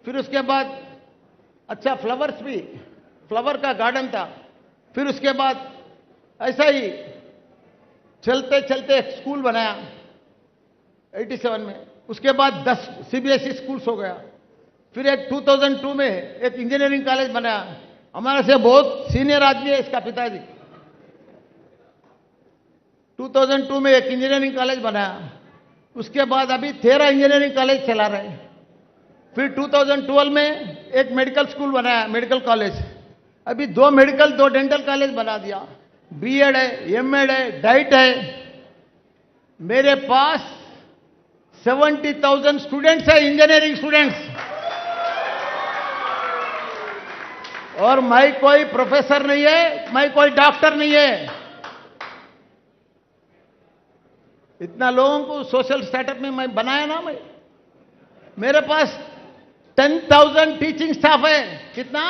फिर उसके बाद अच्छा फ्लावर्स भी, फ्लावर का गार्डन था। फिर उसके बाद ऐसा ही चलते चलते एक स्कूल बनाया 87 में। उसके बाद 10 सीबीएसई स्कूल्स हो गया। फिर एक 2002 में एक इंजीनियरिंग कॉलेज बनाया। हमारे से बहुत सीनियर आदमी है इसका पिताजी। 2002 में एक इंजीनियरिंग कॉलेज बनाया। उसके बाद अभी 13 इंजीनियरिंग कॉलेज चला रहे हैं। फिर 2012 में एक मेडिकल स्कूल बनाया, मेडिकल कॉलेज। अभी 2 मेडिकल 2 डेंटल कॉलेज बना दिया। बीएड है, एमएड है, डाइट है। मेरे पास 70,000 स्टूडेंट्स है, इंजीनियरिंग स्टूडेंट्स। और मैं कोई प्रोफेसर नहीं है, मैं कोई डॉक्टर नहीं है। इतना लोगों को सोशल स्टार्टअप में मैं बनाया ना। मैं, मेरे पास 10,000 टीचिंग स्टाफ है। कितना?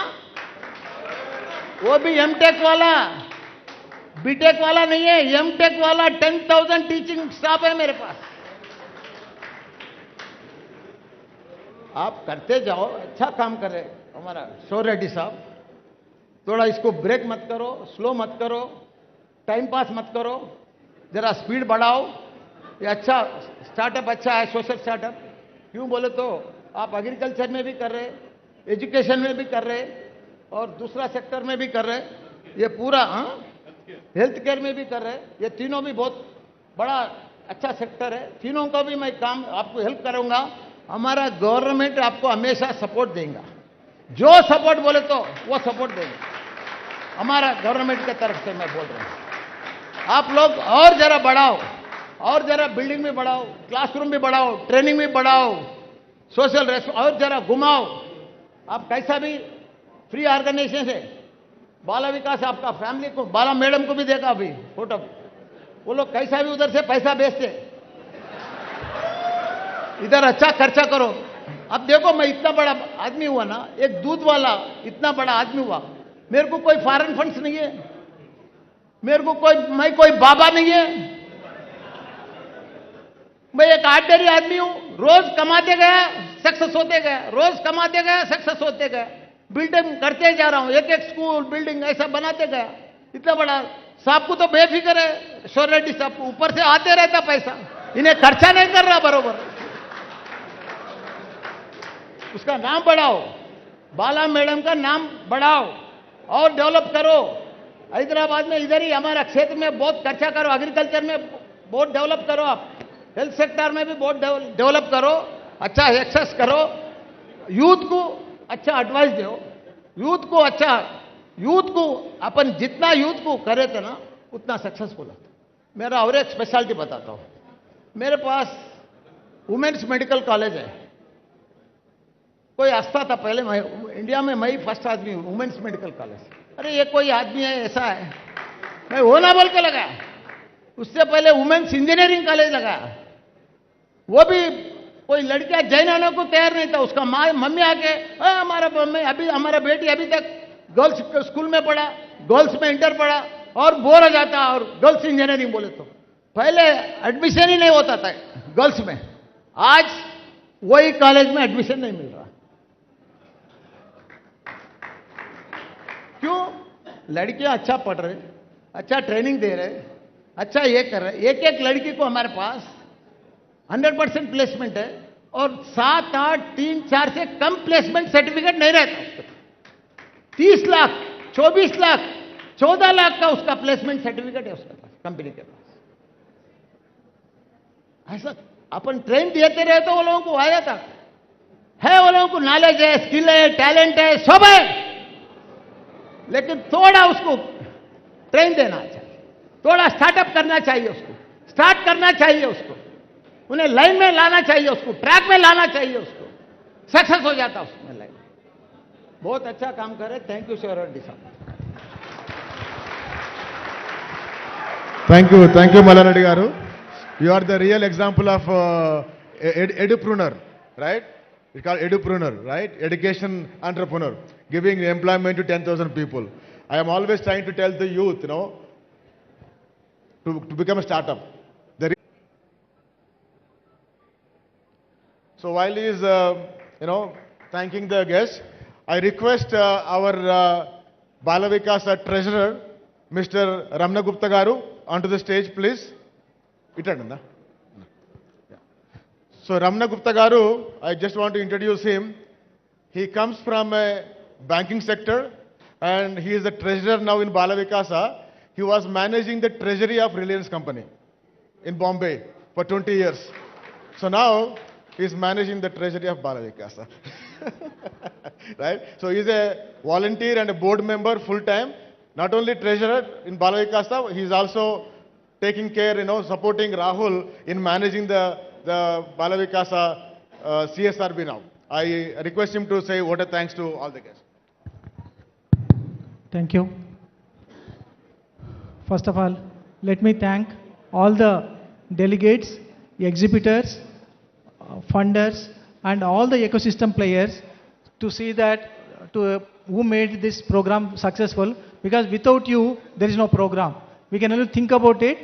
वो भी एमटेक वाला, बीटेक वाला नहीं है, एमटेक वाला 10,000 टीचिंग स्टाफ है मेरे पास। आप करते जाओ, अच्छा काम कर रहे हमारा शोर रेड्डी साहब। थोड़ा इसको ब्रेक मत करो, स्लो मत करो, टाइम पास मत करो, जरा स्पीड बढ़ाओ। ये अच्छा स्टार्टअप अच्छा है, सोशल स्टार्टअप। क्यों बोले तो आप एग्रीकल्चर में भी कर रहे, एजुकेशन में भी कर रहे, और दूसरा सेक्टर में भी कर रहे। ये पूरा हेल्थ केयर में भी कर रहे। ये तीनों भी बहुत बड़ा अच्छा सेक्टर है। तीनों का भी मैं काम आपको हेल्प करूंगा। हमारा गवर्नमेंट आपको हमेशा सपोर्ट देगा। जो सपोर्ट बोले तो वो सपोर्ट देंगे हमारा गवर्नमेंट की तरफ से। मैं बोल रहा हूं आप लोग और जरा बढ़ाओ, और जरा बिल्डिंग में बढ़ाओ, क्लासरूम भी बढ़ाओ, ट्रेनिंग भी बढ़ाओ, सोशल और जरा घुमाओ। आप कैसा भी फ्री ऑर्गेनाइजेशन है। बाला विकास आपका फैमिली को, बाला मैडम को भी देखा अभी फोटो। वो लोग कैसा भी उधर से पैसा भेजते। इधर अच्छा खर्चा करो। अब देखो मैं इतना बड़ा आदमी हुआ ना, एक दूध वाला इतना बड़ा आदमी हुआ। मेरे को कोई फॉरेन फंड्स नहीं है, मेरे को मैं कोई बाबा नहीं है। मैं एक ऑर्डिनरी आदमी हूं। रोज कमाते गया, सक्सेस होते गया, रोज कमाते गया, सक्सेस होते गया। बिल्डिंग करते जा रहा हूं, एक एक स्कूल बिल्डिंग ऐसा बनाते गया। इतना बड़ा साहब को तो बेफिक्र है, शोर रेड्डी साहब को ऊपर से आते रहता पैसा, इन्हें खर्चा नहीं कर रहा बरोबर। उसका नाम बढ़ाओ, बाला मैडम का नाम बढ़ाओ और डेवलप करो। हैदराबाद में इधर ही हमारा क्षेत्र में बहुत खर्चा करो, एग्रीकल्चर में बहुत डेवलप करो, आप हेल्थ सेक्टर में भी बहुत डेवलप करो, अच्छा एक्सेस करो, यूथ को अच्छा एडवाइस दो, यूथ को अपन जितना यूथ को करे थे ना उतना सक्सेसफुल होता। मेरा और एक स्पेशलिटी बताता हूं। मेरे पास वुमेन्स मेडिकल कॉलेज है। कोई हंसता था पहले, मैं इंडिया में मैं ही फर्स्ट आदमी हूं वुमेन्स मेडिकल कॉलेज। अरे ये कोई आदमी है ऐसा है, मैं वो ना बोल के लगाया। उससे पहले वुमेन्स इंजीनियरिंग कॉलेज लगाया, वो भी कोई लड़कियां जॉइन होने को तैयार नहीं था। उसका मम्मी आके हमारा मम्मी अभी हमारा बेटी अभी तक गर्ल्स स्कूल में पढ़ा, गर्ल्स में इंटर पढ़ा और बोर हो जाता, और गर्ल्स इंजीनियरिंग बोले तो पहले एडमिशन ही नहीं होता था गर्ल्स में। आज वही कॉलेज में एडमिशन नहीं मिल रहा। क्यों? लड़कियां अच्छा पढ़ रहे, अच्छा ट्रेनिंग दे रहे, अच्छा ये कर रहे। एक एक लड़की को हमारे पास 100% प्लेसमेंट है और 7, 8, 3, 4 से कम प्लेसमेंट सर्टिफिकेट नहीं रहता। 30 लाख, 24 लाख, 14 लाख का उसका प्लेसमेंट सर्टिफिकेट है उसके पास, कंपनी के पास। ऐसा अपन ट्रेन देते रहे तो वो लोगों को आ जाता है। वो लोगों को नॉलेज है, स्किल है, टैलेंट है, सब है, लेकिन थोड़ा उसको ट्रेन देना चाहिए, थोड़ा स्टार्टअप करना चाहिए, उसको स्टार्ट करना चाहिए, उसको उन्हें लाइन में लाना चाहिए, उसको ट्रैक में लाना चाहिए, उसको सक्सेस हो जाता उसमें लाइन। बहुत अच्छा काम करे। Thank you sir. Thank you, Malaradi garu. You are the real example of edupreneur, right? It's called edupreneur, right? Education entrepreneur, giving employment to 10,000 people. I am always trying to tell the youth, to become a startup. So while he is, thanking the guests, I request our Balavikasa treasurer, Mr. Ramna Gupta garu, onto the stage, please. Itadanda. So Ramna Gupta garu, I just want to introduce him. He comes from a banking sector and he is the treasurer now in Balavikasa. He was managing the treasury of Reliance company in Bombay for 20 years. So now he is managing the treasury of Balavikasa. Right? So he is a volunteer and a board member full time. Not only treasurer in Balavikasa, he is also taking care, supporting Rahul in managing the Balavikasa CSRB now. I request him to say what a thanks to all the guests. Thank you. First of all, let me thank all the delegates, exhibitors, funders, and all the ecosystem players to see that who made this program successful, because without you, there is no program. We can only think about it,